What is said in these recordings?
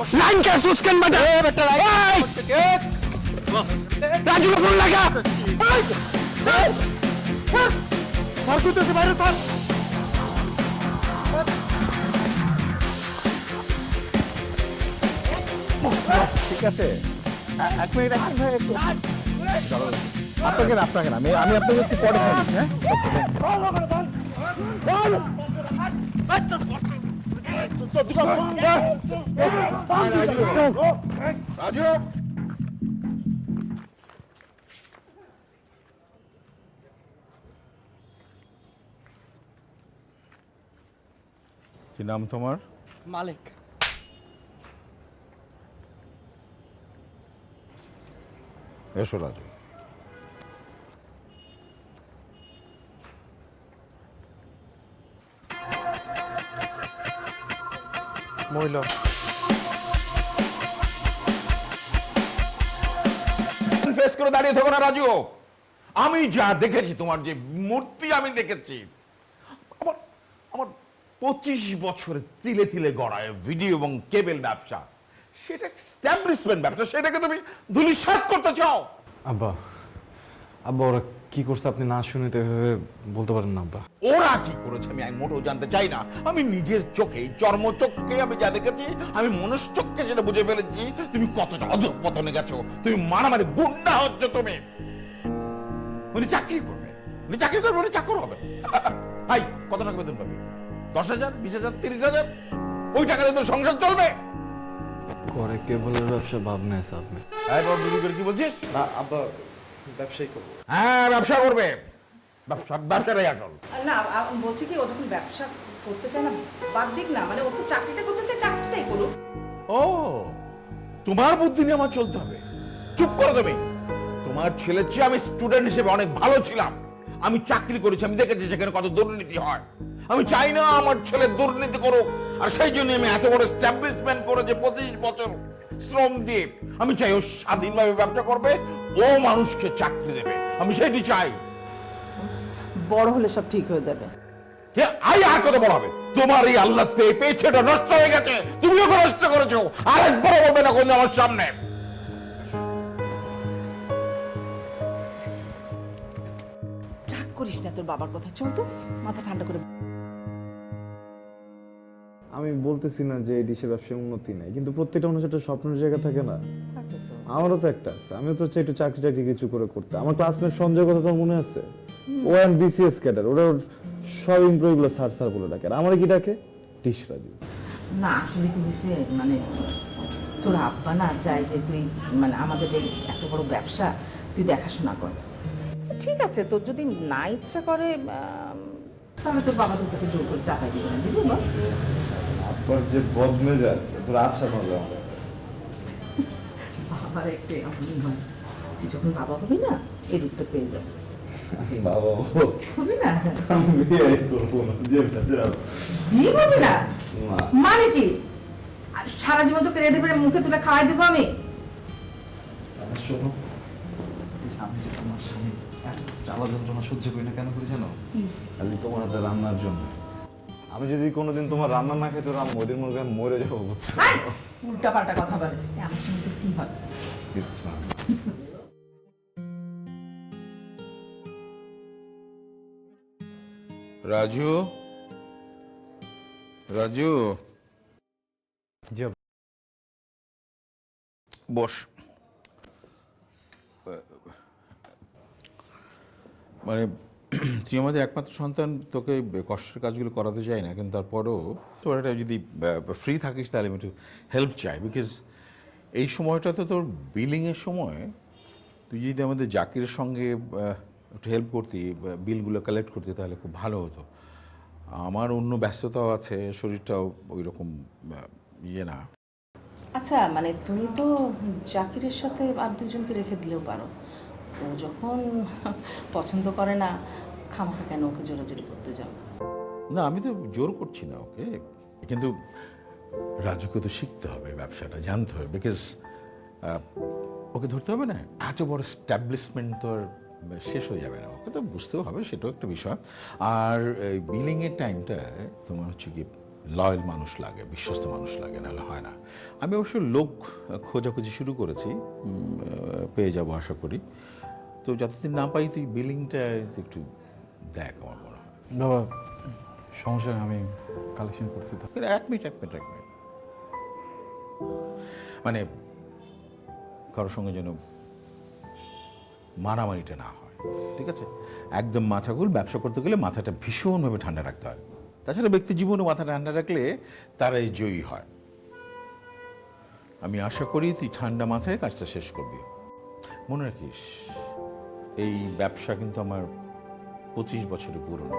Line क्या सुस्कन बटा बेटा राजू को फोन लगा सर को तो बाहर सर ঠিক আছে এক মিনিট ভাই একটু আপনাকে না আপনাকে না আমি আপনাকে একটু পরে ফোন হ্যাঁ রাজু কি নাম তোমার? মালিক। এসো রাজু। মহিলা ফেস করে দাঁড়িয়ে থাকো না রাজু। আমি যা দেখেছি, তোমার যে মূর্তি আমি দেখেছি, আমার আমার 25 বছরের তিলে তিলে গড়ায় ভিডিও এবং কেবল ব্যবসা, সেটা এস্টাবলিশমেন্ট ব্যবসা, সেটাকে তুমি ধূলিসাৎ করতে চাও। আব্বা আব্বা ওরা কি করছে আপনি না শুনে তো এভাবে বলতে পারেন না আব্বা। ওরা কি করেছে আমি মোটেও জানতে চাই না। আমি নিজের চোখে, চর্মচক্ষে আমি যা দেখেছি, আমি মনুষ্যচক্ষে সেটা বুঝে ফেলেছি তুমি কতটা অধঃপতনে গেছো। তুমি মারামারি গুন্ডা হচ্ছ। তুমি উনি চাকরি করবে, উনি চাকরি করবে, উনি চাকর হবে। ভাই কত টাকা বেতন পাবে? 10,000, 20,000, 30,000? ওই টাকা দিয়ে তোর সংসার চলবে? করে কেবলের ব্যবসা ভাবনা আছে আপনি। এই বাবা বিক্রি করে কি বলছিস? না আব্বা ব্যবসায়ী করবো। হ্যাঁ ব্যবসা করবে, ব্যবসাটাই আসল। না বলছি কি ও যখন ব্যবসা করতে চায় না বাদ দিক না, মানে ও তো চাকরিটা করতে চায়, চাকরিটাই করুক। ও তোমার বুদ্ধি নিয়ে আমার চলতে হবে? চুপ করো তুমি। তোমার ছেলের চেয়ে আমি স্টুডেন্ট হিসেবে অনেক ভালো ছিলাম। আমি চাকরি করেছি, আমি দেখেছি সেখানে কত দুর্নীতি হয়। আমি চাই না আমার ছেলে দুর্নীতি করুক, আর সেই জন্য আমি এত বড় এস্টাবলিশমেন্ট করেছি 25 বছর শ্রম দিয়ে। আমি চাই ও স্বাধীনভাবে ব্যবসা করবে, ও মানুষকে চাকরি দেবে, আমি সেটি চাই। বড় হলে সব ঠিক হয়ে যাবে। আর কত বড় হবে? তোমার এই আল্লাহ পেয়েছে, এটা নষ্ট হয়ে গেছে, তুমিও নষ্ট করেছো। আরেকবার বলবে না কোন আমার সামনে। রাগ করিস না তোর বাবার কথা, চল তো মাথা ঠান্ডা করে। আমি বলতেছি না যে এই ডিশের ব্যবসায় উন্নতি নেই, কিন্তু প্রত্যেকটা মানুষের একটা স্বপ্নের জায়গা থাকে না। আমারও তো একটা আছে, আমিও তো চাই একটু চাকরি টাকরি কিছু করে করতে। আমার ক্লাসমেট সঞ্জয় কথা তোমার মনে আছে? ও এন্ড বিসিএস ক্যাডার, ওরা সব এমপ্লয়ি গুলো স্যার স্যার বলে ডাকে, আর আমার কি ডাকে? ডিশ রাজু। না আসলে কি হয়েছে, মানে তোর আব্বা না চাই যে তুই মানে আমাদের এই এত বড় ব্যবসা তুই দেখাশোনা কর। ঠিক আছে, তোর যদি না ইচ্ছা করে তাহলে তোর বাবা তোকে জোর করে চাপাই দিবে না, দিবি না? আপনার যে বদমেজাজ তোর আচ্ছা মজা আমার। বাবার একটু এমন হয়, তুই যখন বাবা হবি না এর উত্তর পেয়ে যাবে। বাবা হবি না? আমি বিয়ে করবো না, যেটা যাও। বিয়ে করবি না না। মানে কি? আর সারা জীবন তোকে রেডি করে মুখে তুলে খাওয়াই দেবো আমি? শোনো, আমি যে তোমার স্বামী জ্বালা যন্ত্রণা সহ্য করি না কেন করি জানো? খালি তোমার হাতে রান্নার জন্য। আমি যদি কোনোদিন তোমার রান্না না খেতে রাম ওদের মুখে আমি মরে যাবো, বুঝছো? উল্টা পাল্টা কথা বলে, আমার সঙ্গে তোর কি হবে? কিচ্ছু না। রাজু, রাজু জি বস। মানে তুই আমাদের একমাত্র সন্তান, তোকে কষ্টের কাজগুলো করাতে চাই না, কিন্তু তারপরেও তোর একটা যদি ফ্রি থাকিস তাহলে আমি একটু হেল্প চাই। বিকজ এই সময়টা তো তোর বিলিংয়ের সময়, তুই যদি আমাদের জাকিরের সঙ্গে একটু হেল্প করতি, বিলগুলো কালেক্ট করতি, তাহলে খুব ভালো হতো। আমার অন্য ব্যস্ততাও আছে, শরীরটাও ওই রকম ইয়ে না। আচ্ছা মানে তুমি তো জাকিরের সাথে আর দুজনকে রেখে দিলেও পারো। ও যখন পছন্দ করে না, খামাখা কেন ওকে জোরাজুরি করতে যাও? না আমি তো জোর করছি না ওকে, কিন্তু রাজুকে তো শিখতে হবে, ব্যবসাটা জানতে হবে। বিকজ ওকে ধরতে হবে না, এত বড় এস্টাবলিশমেন্ট তো আর শেষ হয়ে যাবে না, ওকে তো বুঝতেও হবে, সেটাও একটা বিষয়। আর বিলিংয়ের টাইমটা তোমার হচ্ছে কি লয়াল মানুষ লাগে, বিশ্বস্ত মানুষ লাগে, নাহলে হয় না। আমি অবশ্য লোক খোঁজাখুঁজি শুরু করেছি, পেয়ে যাবো আশা করি। তো যতদিন না পাই তুই বিলিংটা একটু দেখ, আমার মনে হয়। বাবা সমস্যা নেই, আমি কালেকশন করছি তো। কিন্তু এক মিনিট মানে কারোর সঙ্গে যেন মারামারিটা না হয়, ঠিক আছে? একদম মাথাগুল। ব্যবসা করতে গেলে মাথাটা ভীষণভাবে ঠান্ডা রাখতে হয়। তাছাড়া ব্যক্তি জীবনে মাথা ঠান্ডা রাখলে তারাই জয়ী হয়। আমি আশা করি তুই ঠান্ডা মাথায় কাজটা শেষ করবি। মনে রাখিস, এই ব্যবসা কিন্তু আমার 25 বছরের পুরনো।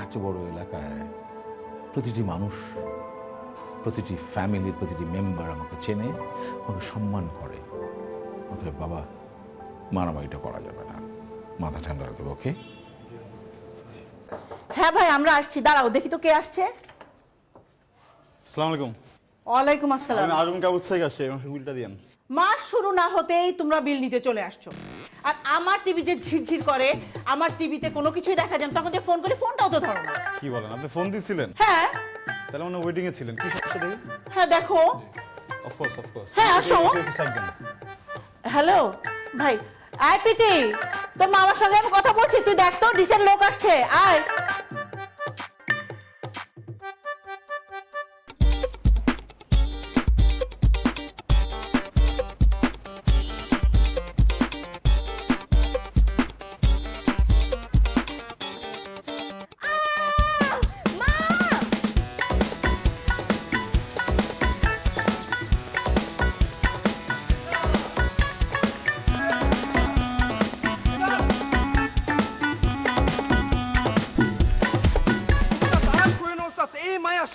এত বড় এলাকায় প্রতিটি মানুষ, প্রতিটি ফ্যামিলির প্রতিটি মেম্বার আমাকে চেনে, আমাকে সম্মান করে। অতএব বাবা, মারামারিটা করা যাবে না, মাথা ঠান্ডা রাখতে হবে, ওকে? হ্যাঁ ভাই, আমরা আসছি, দাঁড়াও দেখি তো কে আসছে। আসসালামু আলাইকুম। ওয়ালাইকুম আসসালাম। আমি আজম কাবুল থেকে আসছি, আমাকে বিলটা দিয়েন। মাস শুরু না হতেই তোমরা বিল নিতে চলে আসছো। আর আমার টিভি যে ঝিরঝির করে, আমার টিভিতে কোনো কিছুই দেখা যায় না, তখন যে ফোন করি ফোনটাও তো ধরো না। কি বলেন, আপনি ফোন দিয়েছিলেন? হ্যাঁ তাহলে মানে ওয়েটিং এ ছিলেন। কি সমস্যা দেখি? হ্যাঁ দেখো। অফকোর্স হ্যাঁ, আসো। হ্যালো ভাই, আয় প্রীতি, তোর মামার সঙ্গে আমি কথা বলছি, তুই দেখ তো ডিশের লোক আসছে, আয়।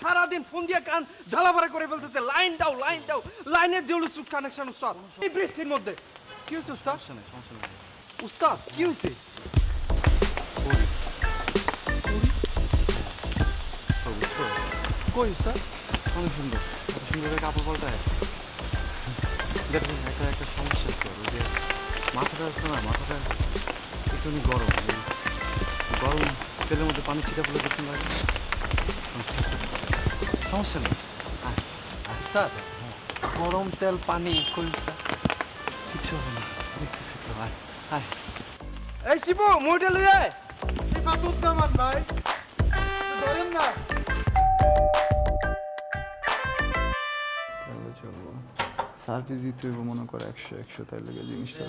সারাদিন ফোন দিয়ে কান ঝালাপাড়া করে ফেলতেছে। লাইন দাও, লাইন দাও, লাইনের জেউলুস কানেকশন। উস্তাদ, এই বৃষ্টির মধ্যে কি হয়েছে উস্তাদ? উস্তাদ কি হয়েছে? কই উস্তাদ? অনেক সুন্দর, এত সুন্দর কাপড় পাল্টায়। দেখুন, একটা সমস্যা আছে, ওই যে মাথাটা আছে না, মাথাটা একটুখানি গরম। এই গরম তেলের মধ্যে পানি ছিটা ফেলে দেখুন লাগে। আচ্ছা আচ্ছা, সমস্যা নেই। উস্তাদ, গরম তেল পানি কই উস্তাদ? কিছু হবে না, দেখতেছি তো। আয় আয়। এই শিবু, মুইটা লই আয়। সিফাতুজ্জামান ভাই, ধরেন না। চলবো, সার্ভিস দিতে হইব মনে করে 100 তাই লেগে জিনিসটা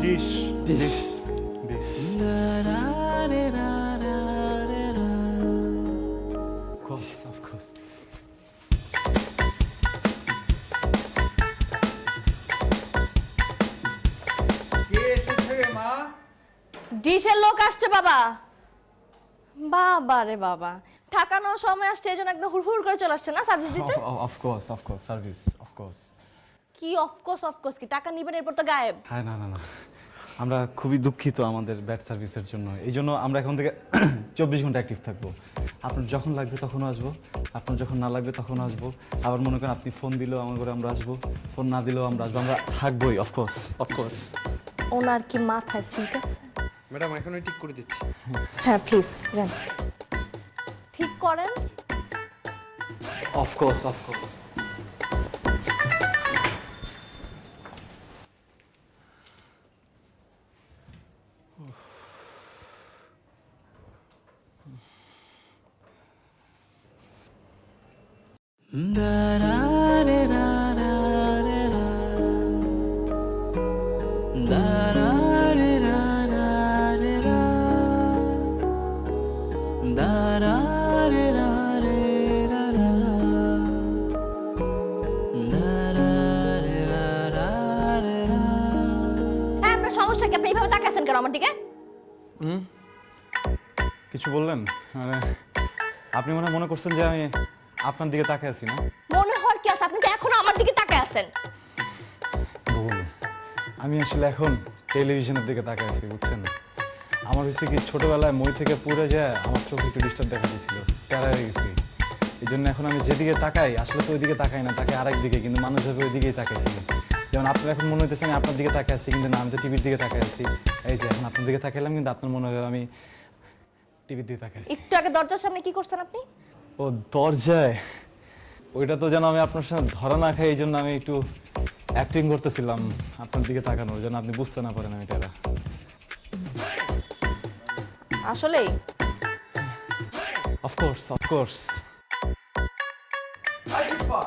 dish dish dish. Of course. ডিশের লোক আসছে বাবা। বাবা রে বাবা, ঠাকানোর সময় আসছে, এই জন্য একদম হুড়হুড় করে চলে আসছে না সার্ভিস দিতে। Of course service of course. কি অফকোর্স কি টাকা নিবেন এরপর তো গায়েব? হ্যাঁ, না, আমরা খুবই দুঃখিত আমাদের ব্যাড সার্ভিসের জন্য। এই জন্য আমরা এখন থেকে 24 ঘন্টা অ্যাক্টিভ থাকবো। আপনার যখন লাগবে তখনও আসবো, আপনার যখন না লাগবে তখনও আসবো। আবার মনে করেন আপনি ফোন দিলেও আমার ঘরে আমরা আসবো, ফোন না দিলেও আমরা আসবো, আমরা থাকবোই। অফকোর্স। ওনার কি মাথায় সিট আছে? ম্যাডাম, এখনই ঠিক করে দিচ্ছি। হ্যাঁ প্লিজ যান, ঠিক করেন। অফকোর্স। হ্যাঁ, আপনার সমস্যা কি? আপনি এইভাবে তাকাচ্ছেন কেন আমার দিকে? কিছু বললেন? মানে আপনি মনে করছেন যে আমি আপনার দিকে তাকিয়ে আছি না? মনে হওয়ার কি আছে? আপনি তো এখনো আমার দিকে তাকায় আছেন। ভুল, আমি আসলে এখন টেলিভিশনের দিকে তাকিয়ে আছি, বুঝছেন? আমার হয়েছে কি ছোটবেলায় মই থেকে পুড়ে যায় আমার চোখে একটু ডিস্টার্ব দেখা দিয়েছিল, প্যারা হয়ে গেছি। এই জন্য এখন আমি যেদিকে তাকাই আসলে তো ওইদিকে তাকাই না, তাকাই আরেক দিকে, কিন্তু মানুষ ভাবে ওইদিকেই তাকাইছি। যেমন আপনার এখন মনে হইতেছে আমি আপনার দিকে তাকাই আছি, কিন্তু না, আমি তো টিভির দিকে তাকাই আছি। এই যে এখন আপনার দিকে তাকাইলাম, কিন্তু আপনার মনে হয় আমি টিভির দিকে তাকাইছি। একটু আগে দরজার সামনে কি করছেন আপনি? ও দরজায়, ওইটা তো যেন আমি আপনার সাথে ধরা না খাই, এই জন্য আমি একটু অ্যাক্টিং করতেছিলাম আপনার দিকে তাকানোর জন্য, আপনি বুঝতে না পারেন আমি এটা। আসলেই অফকোর্স অফকোর্স। আই দীপা,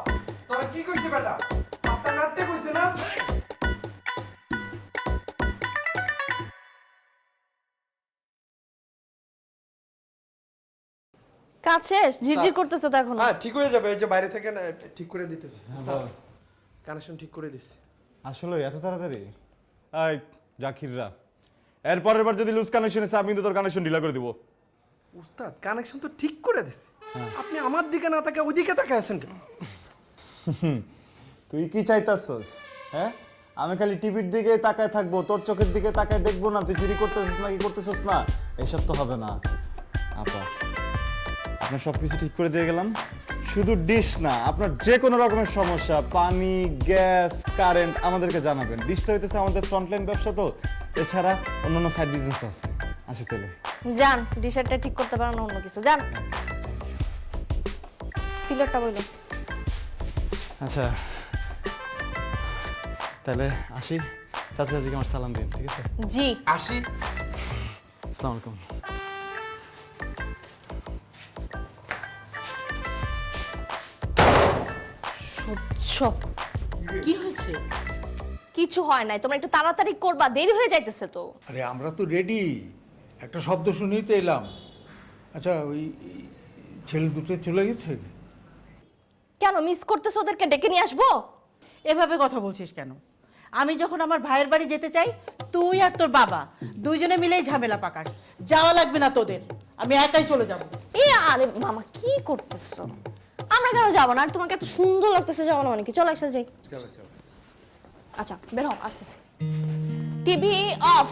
তোরা কি কইছিস বেটা? মাথা নাড়তে কইছিস না? কাজ শেষ? ঝিরঝির করতেছে তো এখন? হ্যাঁ ঠিক হয়ে যাবে, এই যে বাইরে থেকে না ঠিক করে দিতেছি। কানেকশন ঠিক করে দিছি। আসলে এত তাড়াতাড়ি? এই জাকিররা, এর পরের বার যদি লুজ কানেকশন এসে আমি কিন্তু তোর কানেকশন ঢিলা করে দিব। উস্তাদ কানেকশন তো ঠিক করে দিছি, আপনি আমার দিকে না তাকে ওইদিকে তাকায় আছেন কেন? তুই কি চাইতাছস? হ্যাঁ, আমি খালি টিভির দিকে তাকায় থাকবো, তোর চোখের দিকে তাকায় দেখবো না তুই চুরি করতেছিস না কি করতেছিস না? এসব তো হবে না আপা। আপনার সব কিছু ঠিক করে দিয়ে গেলাম, শুধু ডিশ না, আপনার যে কোনো রকমের সমস্যা, পানি, গ্যাস, কারেন্ট আমাদেরকে জানাবেন। ডিশটা হইতেছে আমাদের ফ্রন্টলাইন ব্যবসা, তো এছাড়া অন্যান্য সাইড বিজনেস আছে। আসি তাহলে। যান, ডিশারটা ঠিক করতে পারেন না অন্য কিছু, যান। পিলারটা বইল। আচ্ছা তাহলে আসি, চাচা চাচিকে আমার সালাম দিন, ঠিক আছে? জি। আসি। আসসালামু আলাইকুম। সহ্য। কি হয়েছে? কিছু হয় নাই, তোমরা একটু তাড়াতাড়ি করবা, দেরি হয়ে যাইতেছে তো। আরে আমরা তো রেডি, একটা শব্দ শুনেই তো এলাম। আচ্ছা ওই ছেলে দুটো চলে গেছে? কেন মিস করতেছো ওদেরকে? ডেকে নিয়ে আসবো? এভাবে কথা বলছিস কেন? আমি যখন আমার ভাইয়ের বাড়ি যেতে চাই, তুই আর তোর বাবা দুইজনে মিলেই ঝামেলা পাকাস। যাওয়া লাগবে না তোদের, আমি একাই চলে যাব। আরে মামা কি করতেছো? আমরা কেন যাবো না? আর তোমাকে এত সুন্দর লাগতেছে যাবো না মানে কি? চলো একসাথে যাই। আচ্ছা বের হও, আসতেছে। TV off.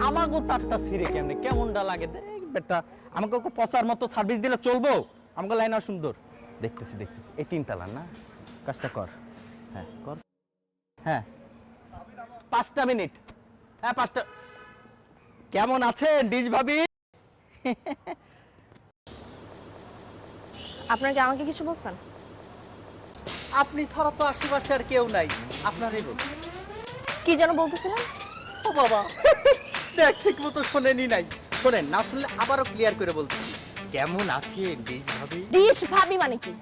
আমাকে তারটা ছিঁড়ে কেমনে কেমনটা লাগে দেখ বেটা। আমাকে ওকে পচার মতো সার্ভিস দিলে চলবো? আমাকে লাইন আর সুন্দর দেখতেছি দেখতেছি। এই 3 তালা না, কাজটা কর। হ্যাঁ কর। হ্যাঁ 5টা মিনিট। হ্যাঁ 5টা। কেমন আছেন ডিশ ভাবি? আপনারা কি আমাকে কিছু বলছেন? আপনি ছাড়া তো আশেপাশে আর কেউ নাই, আপনারই বল। কি যেন বলতেছিলেন? ও বাবা দেখ ঠিক মতো শোনেনি নাই। শোনেন না শুনলে আবারও ক্লিয়ার করে বলতেছি। কেমন আছেন ডিশ ভাবি? ডিশ ভাবি মানে কি?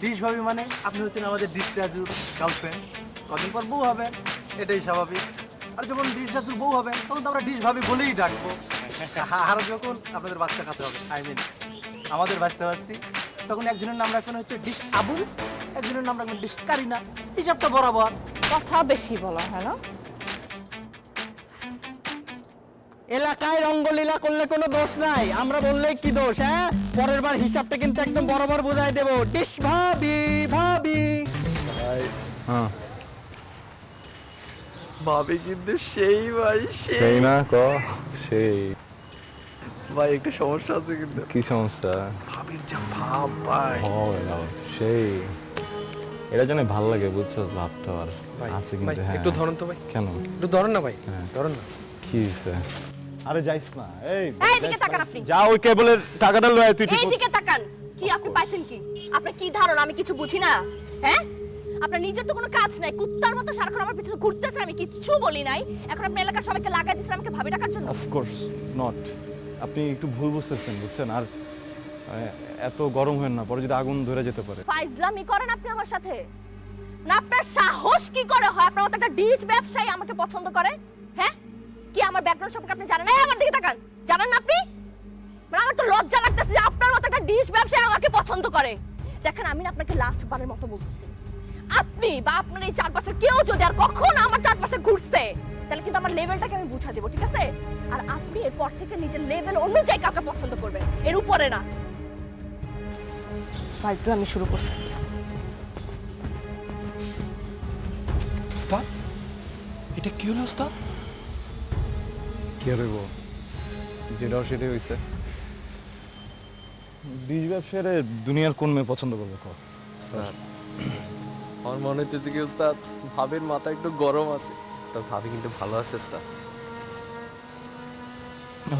ডিশ ভাবি মানে আপনি হচ্ছেন আমাদের ডিশ রাজুর গার্লফ্রেন্ড। কদিন পর বউ হবেন, এটাই স্বাভাবিক। আর যখন ডিশ রাজুর বউ হবেন তখন তো আমরা ডিশ ভাবি বলেই ডাকবো। আর যখন আপনাদের বাচ্চা কাছে হবে, আই মিন আমাদের বাঁচতে বাঁচতে, তখন একজনের নাম রাখবেন হচ্ছে ডিশ আবু, একজনের নাম রাখবেন ডিশ কারিনা। হিসাবটা বরাবর। কথা বেশি বলা হয় না? এলাকায় রঙ্গলীলা করলে কোনো দোষ নাই, আমরা বললেই কি দোষ? হ্যাঁ পরের বার হিসাবটা কিন্তু একদম বরাবর বোঝাই দেবো। ডিশ ভাবি ভাবি। হ্যাঁ ভাবি কিন্তু সেই ভাই সেই না ক সেই ভাই একটা সমস্যা আছে কিন্তু কি সমস্যা ভাবির যা ভাব ভাই সেই এটা জানে ভাল লাগে বুঝছস ভাবটা আর আছে কিন্তু হ্যাঁ একটু ধরুন তো ভাই, কেন একটু ধরুন না ভাই, ধরুন না। কি হইছে আরে যাইস না এই এইদিকে তাকান আপনি, যা ওই কেবলের টাকাটা লয় তুই ঠিক এইদিকে তাকান। কি আপনি পাইছেন কি? আপনার কি ধারণা আমি কিছু বুঝি না? হ্যাঁ, আপনার নিজের তো কোনো কাজ নাই, কুত্তার মতো সারাক্ষণ আমার পিছনে ঘুরতেছেন, আমি কিচ্ছু বলি নাই। এখন আপনি এলাকার সবাইকে লাগাই দিচ্ছেন আমাকে ভাবি ডাকার জন্য। অফ কোর্স নট আপনি একটু ভুল বুঝতেছেন বুঝছেন আর এত গরম হয় না পরে যদি আগুন ধরে যেতে পারে ফাইজলামি করেন আপনি আমার সাথে? না আপনার সাহস কি করে হয় আপনার মতো একটা ডিশ ব্যবসায়ী আমাকে পছন্দ করে? হ্যাঁ, কি আমার ব্যাকগ্রাউন্ড সম্পর্কে আপনি জানেন না? আমার দিকে তাকান, জানেন না আপনি? মানে আমার তো লজ্জা লাগতেছে যে আপনার মতো একটা ডিশ ব্যবসায়ী আমাকে পছন্দ করে। দেখেন আমি না আপনাকে লাস্ট বারের মতো বলতেছি, আপনি বা আপনার এই চারপাশের কেউ যদি আর কখনো আমার চারপাশে ঘুরছে তাহলে কিন্তু আমার লেভেলটাকে আমি বুঝা দেবো, ঠিক আছে? আর আপনি এরপর থেকে নিজের লেভেল অনুযায়ী কাউকে পছন্দ করবেন, এর উপরে না। ফাইজলামি শুরু করছে। উস্তাদ, এটা কি হলো উস্তাদ? কি হইব যেটাও সেটাই হইছে বীজ ব্যবসায় দুনিয়ার কোন মেয়ে পছন্দ করবে কর উস্তাদ আমার মনে হইতেছে কি উস্তাদ ভাবির মাথা একটু গরম আছে, তা ভাবি কিন্তু ভালো আছে উস্তাদ।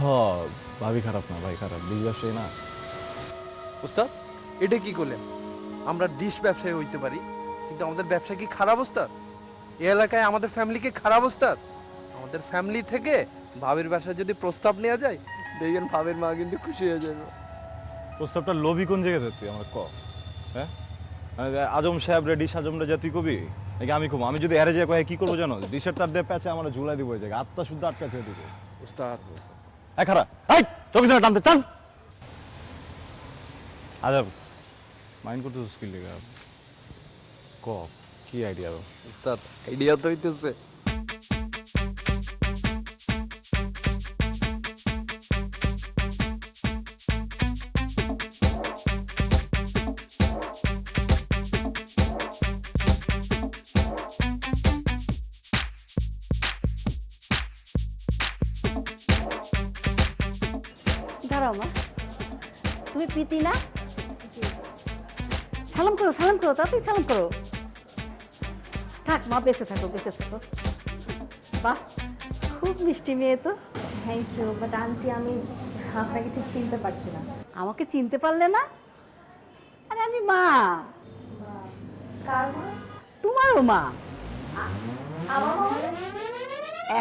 হ ভাবি খারাপ না ভাই খারাপ বীজ ব্যবসায়ী না উস্তাদ এটা কি করলেন? আমরা ডিশ ব্যবসায়ী হইতে পারি কিন্তু আমাদের ব্যবসা কি খারাপ উস্তাদ? এই এলাকায় আমাদের ফ্যামিলিকে খারাপ উস্তাদ? আমাদের ফ্যামিলি থেকে ভাবির বাসায় যদি প্রস্তাব নেওয়া যায় দেখবেন ভাবির মা কিন্তু খুশি হয়ে যাবে। প্রস্তাবটা লোভী কোন জায়গাতে তুই আমার ক হ্যাঁ আজম সাহেব রে ডিশ আজম রে যা তুই কবি নাকি আমি কম আমি যদি এরে যায় কয়ে কি করবো জানো ডিশের তার দিয়ে প্যাচে আমার ঝুলাই দিব ওই জায়গায় আত্মা শুদ্ধ আটকা ছেড়ে দিব উস্তাদ খারা এই চোখে যেন টানতে চান আজব মাইন্ড করতে স্কিল লেগে ক কি আইডিয়া উস্তাদ আইডিয়া তো হইতেছে দাঁড়াও মা, তুমি প্রীতি না? সালাম করো তাড়াতাড়ি সালাম করো। থাক মা, বেঁচে থাকো বেঁচে থাকো। বাহ, খুব মিষ্টি মেয়ে তো। থ্যাংক ইউ, বাট আন্টি আমি আপনাকে ঠিক চিনতে পারছি না। আমাকে চিনতে পারলে না? আরে আমি মা, কার মা? তোমারও মা। আমার মা?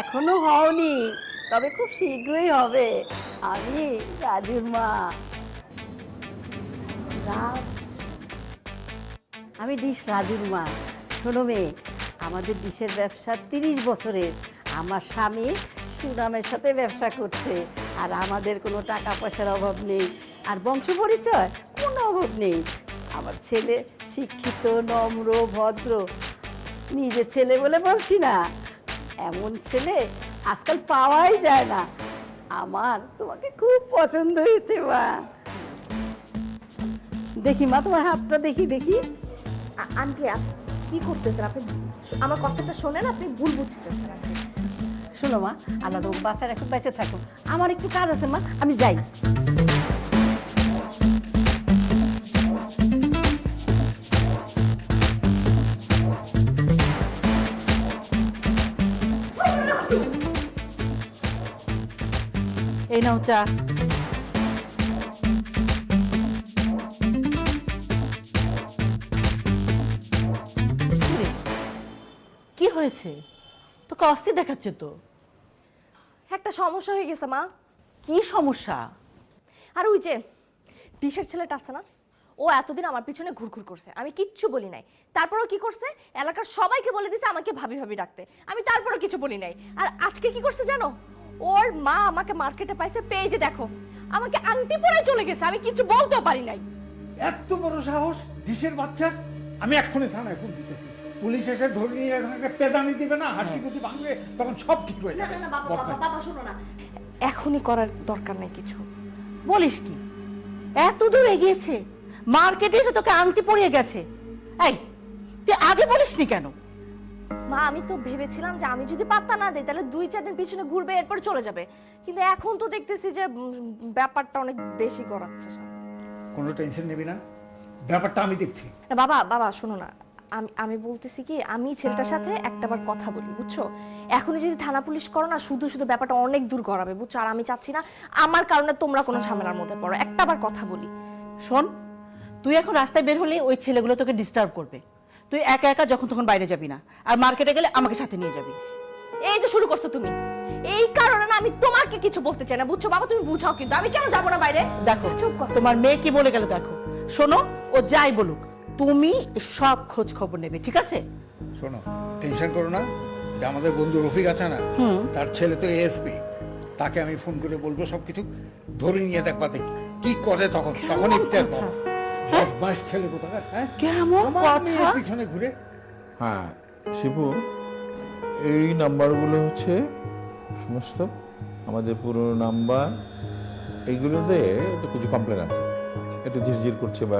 এখনো হওনি, তবে খুব শীঘ্রই হবে। আমি রাজুর মা। রাজ? আমি ডিশ রাজুর মা। শোনো মেয়ে, আমাদের ডিশের ব্যবসা 30 বছরের। আমার স্বামী সুনামের সাথে ব্যবসা করছে, আর আমাদের কোনো টাকা পয়সার অভাব নেই, আর বংশ পরিচয় কোনো অভাব নেই। আমার ছেলে শিক্ষিত, নম্র, ভদ্র। নিজের ছেলে বলে বলছি না, এমন ছেলে আজকাল পাওয়াই যায় না। আমার তোমাকে খুব পছন্দ হয়েছে মা। দেখি মা, তোমার হাতটা দেখি দেখি। আন্টি আপনি কি করতেছেন? আপনি আমার কথাটা শোনেন, আপনি ভুল বুঝতেছেন। শোনো মা, আল্লাহ তোমার বাচ্চার এখন বেঁচে থাকো। আমার একটু কাজ আছে মা, আমি যাই। এই নাও চা। কি হয়েছে? তোকে অস্থির দেখাচ্ছে তো। একটা সমস্যা হয়ে গেছে মা। কি সমস্যা? আর ওই যে ডিশের ছেলেটা আছে না, ও এতদিন আমার পিছনে ঘুরঘুর করছে, আমি কিচ্ছু বলি নাই। তারপরও কি করছে, এলাকার সবাইকে বলে দিছে আমাকে ভাবি ভাবি ডাকতে, আমি তারপরও কিছু বলি নাই। আর আজকে কি করছে জানো, ওর মা আমাকে মার্কেটে পাইছে, পেয়ে যে দেখো আমাকে আংটি পরে চলে গেছে, আমি কিছু বলতেও পারি নাই। এত বড় সাহস ডিশের বাচ্চার! আমি এক্ষুনি থানায় ফোন দিতেছি, পুলিশ এসে ধরে নিয়ে এখানে পেদানি দিবে না, হাড্ডি গুটি ভাঙবে, তখন সব ঠিক হয়ে যাবে। বাবা শোনো না, এখনই করার দরকার নাই কিছু। বলিস কি? এত দূর এগিয়েছে, মার্কেটে এসে তোকে আংটি পরিয়ে গেছে। এই তুই আগে বলিসনি কেন? মা আমি তো ভেবেছিলাম যে আমি যদি পাত্তা না দিই তাহলে 2-4 দিন পিছনে ঘুরবে এরপর চলে যাবে, কিন্তু এখন তো দেখতেছি যে ব্যাপারটা অনেক বেশি করাচ্ছে সব। কোনো টেনশন নেবি না, ব্যাপারটা আমি দেখছি। না বাবা বাবা শোনো না, আমি বলতেছি কি আমি ছেলেটার সাথে একটাবার কথা বলি বুঝছো, এখনই যদি থানা পুলিশ করো না শুধু শুধু ব্যাপারটা অনেক দূর গড়াবে বুঝছো, আর আমি চাচ্ছি না আমার কারণে তোমরা কোনো ঝামেলার মধ্যে পড়ো, একটাবার কথা বলি। শোন, তুই এখন রাস্তায় বের হলে ওই ছেলেগুলো তোকে ডিস্টার্ব করবে, তুই একা একা যখন তখন বাইরে যাবি না, আর মার্কেটে গেলে আমাকে সাথে নিয়ে যাবি। এই যে শুরু করছো তুমি, এই কারণে না আমি তোমাকে কিছু বলতে চাই না বুঝছো বাবা, তুমি বুঝাও কিন্তু আমি কেন যাবো না বাইরে। দেখো চুপ কর। তোমার মেয়ে কি বলে গেল দেখো, শোনো ও যাই বলুক তুমি সব খোঁজ খবর নেবে, ঠিক আছে? শোনো, টেনশন করো না, যে আমাদের বন্ধু রফিক আছে না, তার ছেলে তো এএসপি, তাকে আমি ফোন করে বলবো সবকিছু, ধরে নিয়ে দেখবা দেখ কি করে, তখনই বদমাইশ ছেলে কোথাকার, হ্যাঁ কেমন আমার কথা? মেয়ের পিছনে ঘুরে। হ্যাঁ শিবু, এই নাম্বারগুলো হচ্ছে সমস্ত আমাদের পুরনো নাম্বার, এইগুলোতে একটু কিছু কমপ্লেন আছে, একটু ঝিরঝির করছে বা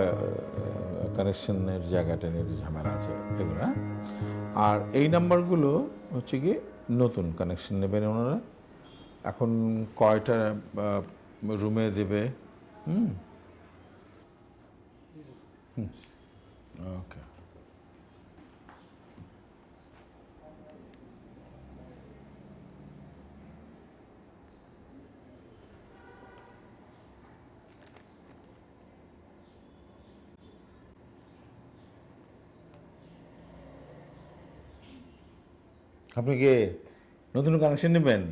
কানেকশনের জায়গাটা নিয়ে ঝামেলা আছে এগুলো, হ্যাঁ? আর এই নাম্বারগুলো হচ্ছে কি নতুন কানেকশন নেবেন ওনারা, এখন কয়টা রুমে দেবে। ওকে। আপনি কি নতুন কানেকশন নেবেন?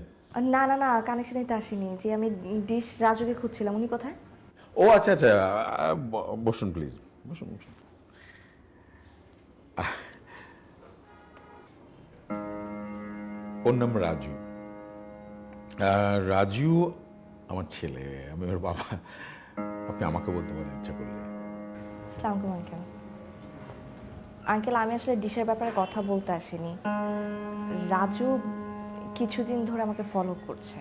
না না না কানেকশন নিতে আসিনি, যে আমি ডিশ রাজুকে খুঁজছিলাম, উনি কোথায়? ও আচ্ছা আচ্ছা, বসুন প্লিজ, বসুন বসুন। ওর নাম রাজু। রাজু আমার ছেলে, আমি ওর বাবা, আপনি আমাকে বলতে পারেন ইচ্ছা করলে। আসসালামু আলাইকুম আঙ্কেল। আঙ্কেল আমি আসলে ডিশের ব্যাপারে কথা বলতে আসিনি, রাজু কিছুদিন ধরে আমাকে ফলো করছে,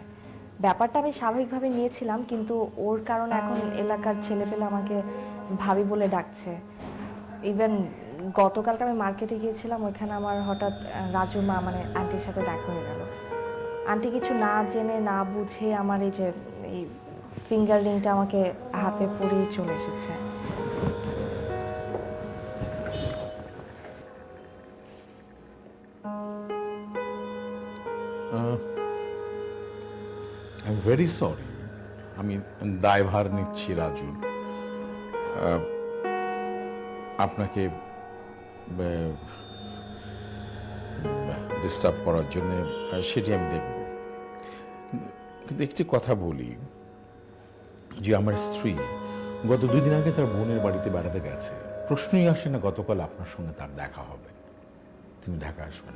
ব্যাপারটা আমি স্বাভাবিকভাবে নিয়েছিলাম, কিন্তু ওর কারণে এখন এলাকার ছেলেপেলে আমাকে ভাবি বলে ডাকছে। ইভেন গতকালকে আমি মার্কেটে গিয়েছিলাম, ওইখানে আমার হঠাৎ রাজুর মা মানে আন্টির সাথে দেখা হয়ে গেল। আন্টি কিছু না জেনে না বুঝে আমার এই যে এই ফিঙ্গার রিংটা আমাকে হাতে পরিয়ে চলে এসেছে। আই এম ভেরি সরি, আমি দায়ভার নিচ্ছি রাজুর, আপনাকে ডিস্টার্ব করার জন্য, সেটি আমি দেখব। কিন্তু একটি কথা বলি, যে আমার স্ত্রী গত 2 দিন আগে তার বোনের বাড়িতে বেড়াতে গেছে, প্রশ্নই আসে না গতকাল আপনার সঙ্গে তার দেখা হবে, তিনি ঢাকা আসবেন।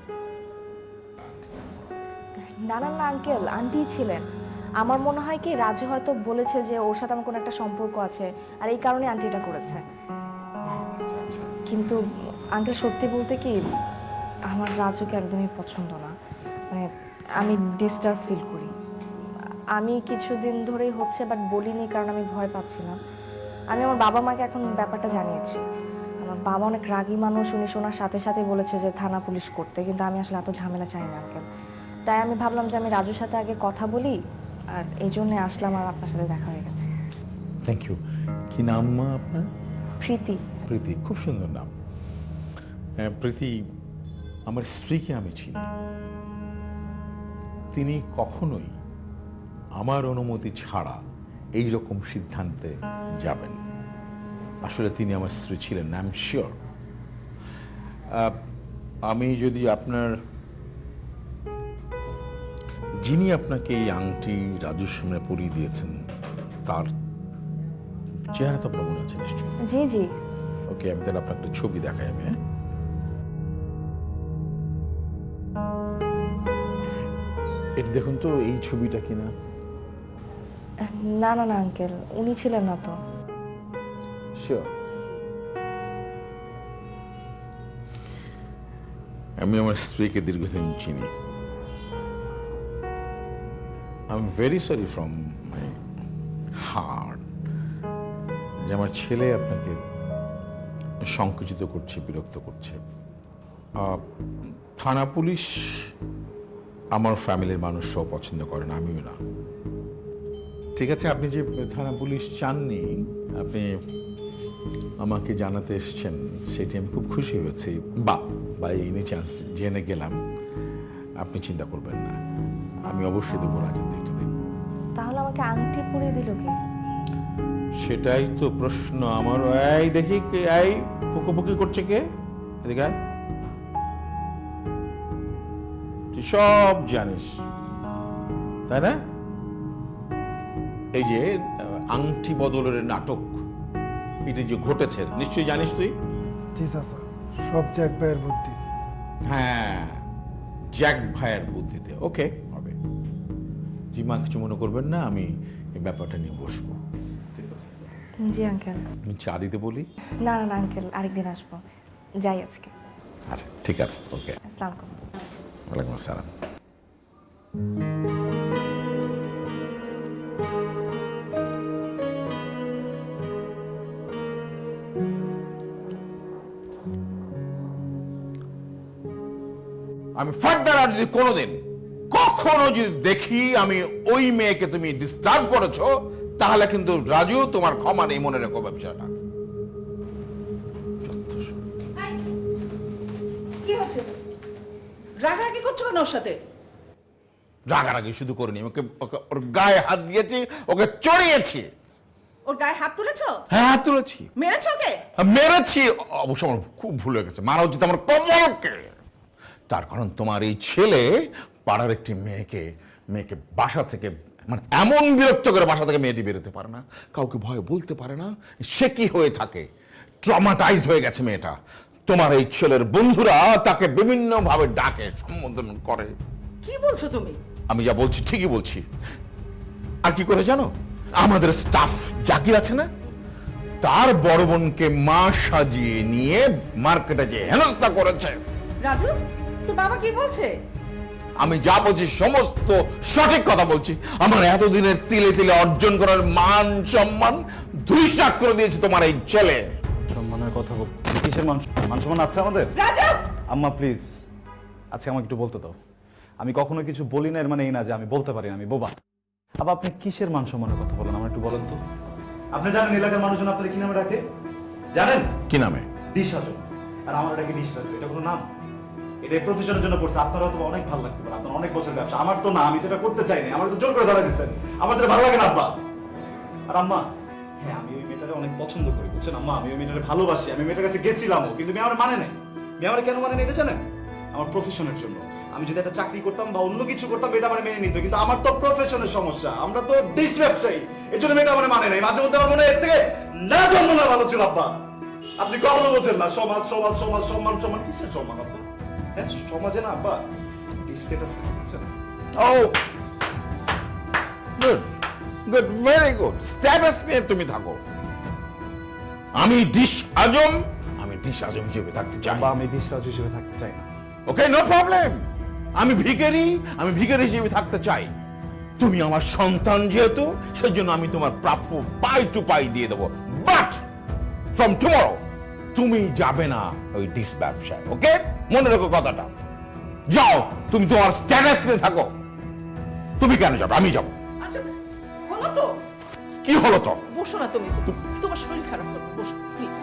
না না না আঙ্কেল, আন্টি ছিলেন। আমার মনে হয় কি রাজু হয়তো বলেছে যে ওর সাথে আমার কোনো একটা সম্পর্ক আছে, আর এই কারণে আন্টি এটা করেছে। কিন্তু আঙ্কেল সত্যি বলতে কি আমার রাজুকে একদমই পছন্দ না, মানে আমি ডিস্টার্ব ফিল করি। আমি কিছুদিন ধরেই হচ্ছে বাট বলিনি কারণ আমি ভয় পাচ্ছিলাম। আমি আমার বাবা মাকে এখন ব্যাপারটা জানিয়েছি। আমার বাবা অনেক রাগী মানুষ, উনি শোনার সাথে সাথে বলেছে যে থানা পুলিশ করতে, কিন্তু আমি আসলে এত ঝামেলা চাই না আঙ্কেল। তাই আমি ভাবলাম যে আমি রাজুর সাথে আগে কথা বলি, আর এই জন্যে আসলাম, আর আপনার সাথে দেখা হয়ে গেছে। Thank you. কি নাম মা আপনার? প্রীতি। প্রীতি, খুব সুন্দর নাম। প্রীতি, আমার স্ত্রীকে আমি চিনি, তিনি কখনোই আমার অনুমতি ছাড়া এই রকম সিদ্ধান্তে যাবেন। আসলে তিনি আমার স্ত্রী ছিলেন, আই এম শিওর। আমি যদি আপনার, যিনি আপনাকে এই আংটি রাজুর সামনে পরিয়ে দিয়েছেন, তার চেহারা তো আপনার মনে আছে নিশ্চয়ই? জি জি। ওকে, আমি তাহলে আপনাকে একটা ছবি দেখাই আমি। এটা দেখুন তো, এই ছবিটা কিনা? না না না আঙ্কেল, উনি ছিলেন না তো। শিওর? আমি আমার স্ত্রীকে দীর্ঘদিন চিনি। I am very sorry from my heart যে আমার ছেলে আপনাকে সংকুচিত করছে, বিরক্ত করছে। থানা পুলিশ আমার ফ্যামিলির মানুষ সব পছন্দ করে না, আমিও না। ঠিক আছে, আপনি যে থানা পুলিশ চাননি, আপনি আমাকে জানাতে এসছেন, সেটি আমি খুব খুশি হয়েছি। বাই এনি চান্স জেনে গেলাম, আপনি চিন্তা করবেন না, আমি অবশ্যই দেবো, রাজের দিকটা দেখব। তাহলে আমাকে আংটি পরিয়ে দিল কে? সেটাই তো প্রশ্ন আমার। এই দেখি এই ফুকোফুকি করছে কে? এদিকে আয়। তুই সব জানিস তাই না? এই যে আংটি বদলের নাটক, এটা যে ঘটেছে নিশ্চয়ই জানিস তুই। জি চাচা, সব জ্যাক ভাইয়ের বুদ্ধি। হ্যাঁ, জ্যাক ভাইয়ের বুদ্ধিতে। ওকে, হবে। জিমা কিছু মনে করবেন না, আমি এই ব্যাপারটা নিয়ে বসবো। জি আঙ্কেল। আমি চা দিতে বলি? না না আঙ্কেল, আরেকদিন আসবো, যাই আজকে। আচ্ছা ঠিক আছে, ওকে। আসসালামু আলাইকুম। ওয়ালাইকুম আসসালাম। আমি ফার্দার আর যদি কোনোদিন কখনো যদি দেখি আমি ওই মেয়েকে তুমি ডিস্টার্ব করেছো, তাহলে কিন্তু রাজু তোমার ক্ষমা নেই, মনে রেখো ব্যবসাটা। কি হচ্ছে? রাগারাগি করছো কেন ওর সাথে? রাগারাগি শুধু করিনি, ওর গায়ে হাত দিয়েছি, ওকে চড়িয়েছি। ওর গায়ে হাত তুলেছো? হ্যাঁ, হাত তুলেছি। মেরেছো ওকে? মেরেছি, অবশ্য আমার খুব ভুল হয়ে গেছে, মারা উচিত আমার কমলকে। তার কারণ তোমার এই ছেলে পাড়ার একটি মেয়েকে বাসা থেকে মানে এমন বিরক্ত করে বাসা থেকে মেয়েটি বেরোতে পারে না, কাউকে ভয়ে বলতে পারে না, সে কি হয়ে থাকে, ট্রমাটাইজ হয়ে গেছে মেয়েটা। তোমার এই ছেলের বন্ধুরা তাকে বিভিন্ন ভাবে ডাকে, সম্বোধন করে। কি বলছো তুমি? আমি যা বলছি ঠিকই বলছি। আর কি করে জানো? আমাদের স্টাফ জাকির আছে না, তার বড় বোনকে মা সাজিয়ে নিয়ে মার্কেটে যে হেনস্থা করেছে। রাজু, তোর বাবা কি বলছে? আমি যা বলছি সমস্ত সঠিক কথা বলছি। আমার এতদিনের তিলে তিলে অর্জন করার মান সম্মান ধূলিসাৎ করে দিয়েছে তোমার এই ছেলে। সম্মানের কথা বল, কিসের মান সম্মান আছে আমাদের? রাজু! আম্মা প্লিজ, আজকে আমাকে একটু বলতে দাও। আমি কখনো কিছু বলি না, এর মানে এই না যে আমি বলতে পারি না, আমি বোবা। আবার আপনি কিসের মান সম্মানের কথা বলেন, আমার একটু বলেন তো। আপনি জানেন এলাকার মানুষজন আপনারা কি নামে ডাকে? জানেন কি নামে? ডিশ রাজু। আর আমরা ডাকি ডিশ রাজু। এটা কোনো নাম? এটা প্রফেশনের জন্য করছে। আপনারা তো অনেক ভালো লাগতে পারে, আপনার অনেক বছর ব্যবসা। আমার তো না, আমি তো এটা করতে চাই না, আমার তো জোর করে ধরা দিচ্ছেন। আমার তো ভালো লাগে না আব্বা। আর আম্মা, হ্যাঁ আমি ওই মেয়েটারে অনেক পছন্দ করি, বুঝছেন আম্মা? আমি ওই মেয়েটারে ভালোবাসি, আমি মেয়েটার কাছে গেছিলামও, কিন্তু মেয়ে আমার মানে নাই। মেয়ে আমার কেন মানে নেই এটা জানেন? আমার প্রফেশনের জন্য। আমি যদি একটা চাকরি করতাম বা অন্য কিছু করতাম, এটা আমার মেনে নিত, কিন্তু আমার তো প্রফেশনের সমস্যা, আমরা তো ডিশ ব্যবসায়ী, এই জন্য মেয়েটা আমার মানে নাই। মাঝে মধ্যে আমার মনে হয় এর থেকে না জন্ম না ভালো ছিল আব্বা। আপনি কখনো বলছেন না সমাজ সমাজ সমাজ সম্মান সম্মান, কিসের সম্মান আব্বা? হ্যাঁ, সমাজে না আব্বা স্ট্যাটাস দিচ্ছেন। ও good good, very good. Status নিয়ে তুমি থাকো। আমি ডিশ আজম, আমি ডিশ আজম হিসেবে থাকতে চাই। আব্বা আমি ডিশ রাজু হিসেবে থাকতে চাই না। ওকে, নো প্রবলেম। আমি ভিখারি হিসেবে থাকতে চাই। তুমি আমার সন্তান যেহেতু, সেজন্য আমি তোমার প্রাপ্য পাই টু পাই দিয়ে দেবো। বাট ফ্রম টুমরো তুমি যাবে না ওই ডিশ ব্যবসায়। ওকে, মনে রেখো কথাটা। যাও, তুমি তোমার স্ট্যাটাস নিয়ে থাকো। তুমি কেন যাবে? আমি যাবো। আচ্ছা, হলো তো? কি হলো তো? বসো না তুমি, তোমার শরীর খারাপ হবে, বসো প্লিজ।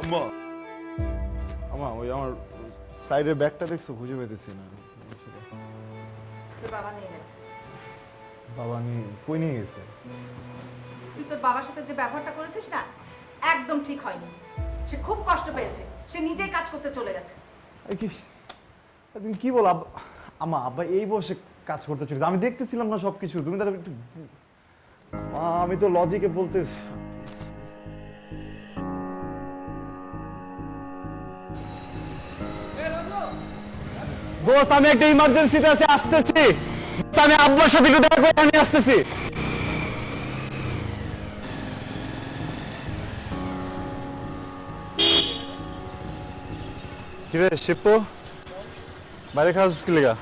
আম্মা, আম্মা ওই আমার সাইডের ব্যাগটা দেখছো? খুঁজে পেতেছি না। তোর বাবা নিয়ে গেছে। বাবা নিয়ে কই নিয়ে গেছে? তুই তোর বাবার সাথে যে ব্যবহারটা করেছিস না, একদম ঠিক হয়নি। সে খুব কষ্ট পেয়েছে, সে নিজেই কাজ করতে চলে গেছে। তুমি কি বল আম্মা? আব্বা এই বসে কাজ করতে চলেছে, আমি দেখতেছিলাম না সবকিছু। তুমি তার একটু, আমি তো লজিকে বলতে। দোস্ত, আমি একটা ইমার্জেন্সিতে আছি, আসতেছি। আমি আব্বার সাথে একটু দেখা করে আমি আসতেছি। কিরে শিপু, বাইরে খাওয়া কি লেগা?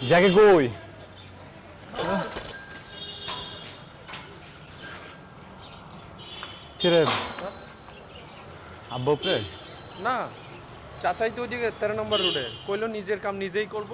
জ্যাকে কই? কিরে আব্বা উপরে? না, চাচাই তো ওইদিকে 13 নম্বর রোডে কইলো নিজের কাম নিজেই করব।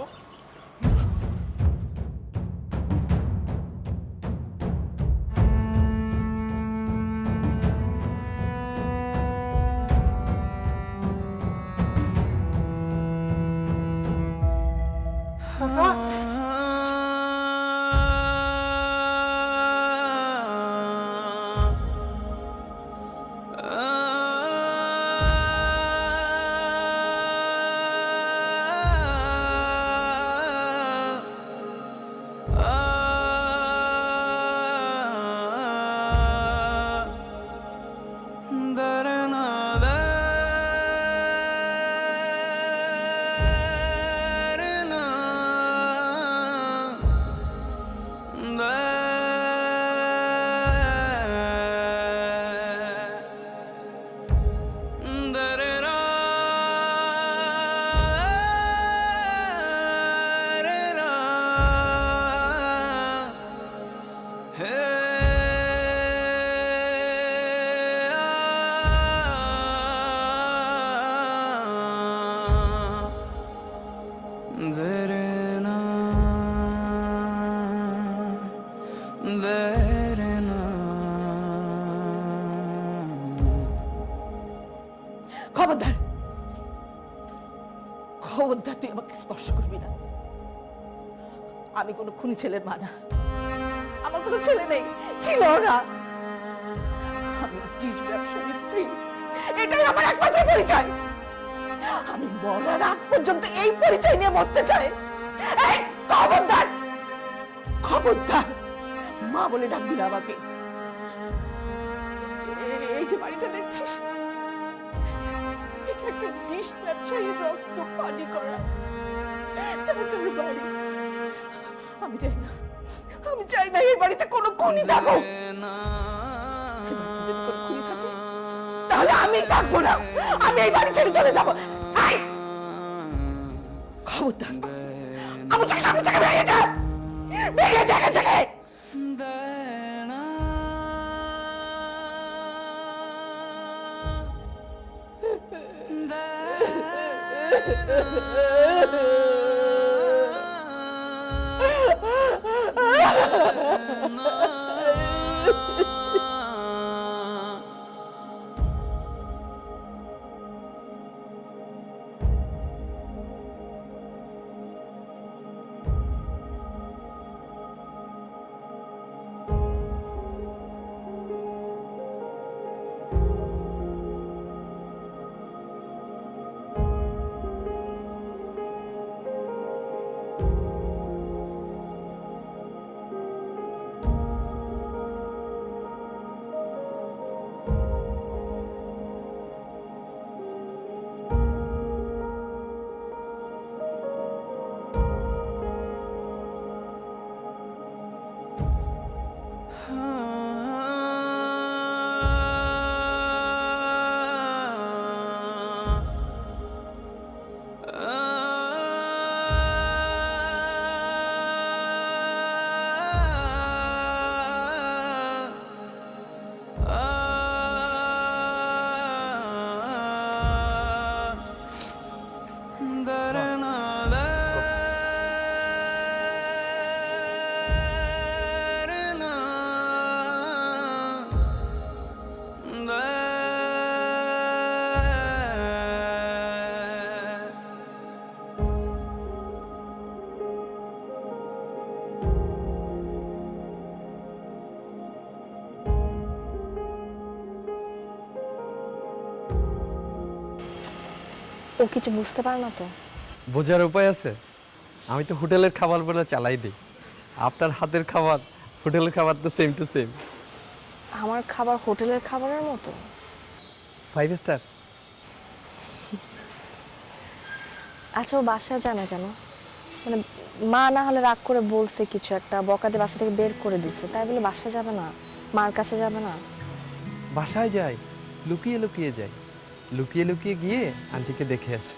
খবরদার, খবরদার, তুই আমাকে স্পর্শ করবি না। আমি কোনো খুনি ছেলের মা না, আমার কোনো ছেলে নেই, ছিল না। আমি ডিশ ব্যবসায়ী স্ত্রী, এটাই আমার একমাত্র পরিচয়। আমি মরার আগ পর্যন্ত এই পরিচয় নিয়ে মরতে চাই। এই খবরদার, খবরদার, মা বলে ডাকবি না আমাকে। এই যে বাড়িটা দেখছিস, এটা একটা ডিশ ব্যবসায়ীর রক্ত পানি করা টাকার বাড়ি। আমি চাই না, আমি চাই না এই বাড়িতে কোনো খুনি থাকুক। তাহলে আমি থাকবো না, আমি এই বাড়ি ছেড়ে চলে যাবো। খবরদার, আমার চোখের সামনে থেকে বেরিয়ে যা, বেরিয়ে যা এখান থেকে। ও কিছু বুঝতে পারে না তো? বোঝার উপায় আছে? আমি তো হোটেলের খাবার বলে চালাই দিই। আপনার হাতের খাবার হোটেলের খাবার তো সেম টু সেম। আমার খাবার হোটেলের খাবারের মতো? 5 স্টার। আচ্ছা, ও বাসায় যায় না কেন? মানে মা না হলে রাগ করে বলছে কিছু একটা, বকাতে বাসা থেকে বের করে দিছে, তাই বলে বাসায় যাবে না? মার কাছে যাবে না? বাসায় যায়, লুকিয়ে লুকিয়ে যায়, লুকিয়ে লুকিয়ে গিয়ে আন্টিকে দেখে আসে।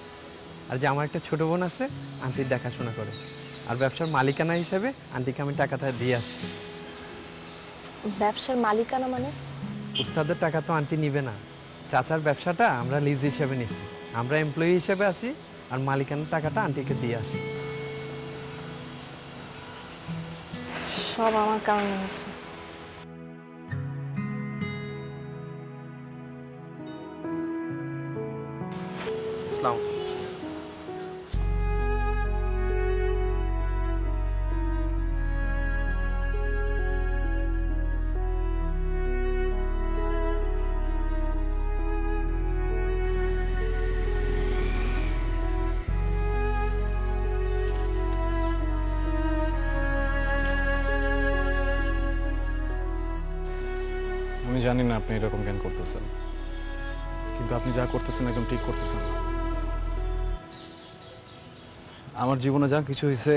আর যে আমার একটা ছোট বোন আছে, আন্টির দেখাশোনা করে। আর ব্যবসার মালিকানা হিসেবে আন্টিকে আমি টাকাটা দিয়ে আসি। ব্যবসার মালিকানা মানে? উস্তাদের টাকা তো আন্টি নিবে না। চাচার ব্যবসাটা আমরা লিজ হিসেবে নিছি, আমরা এমপ্লয়ি হিসেবে আছি, আর মালিকানার টাকাটা আন্টিকে দিয়ে আসি। সব আমার কারণে হয়েছে। আসসালামু আলাইকুম। আমি জানি না আপনি এরকম কেন করতেছেন, কিন্তু আপনি যা করতেছেন একদম ঠিক করতেছেন না। আমার জীবনে যা কিছু হয়েছে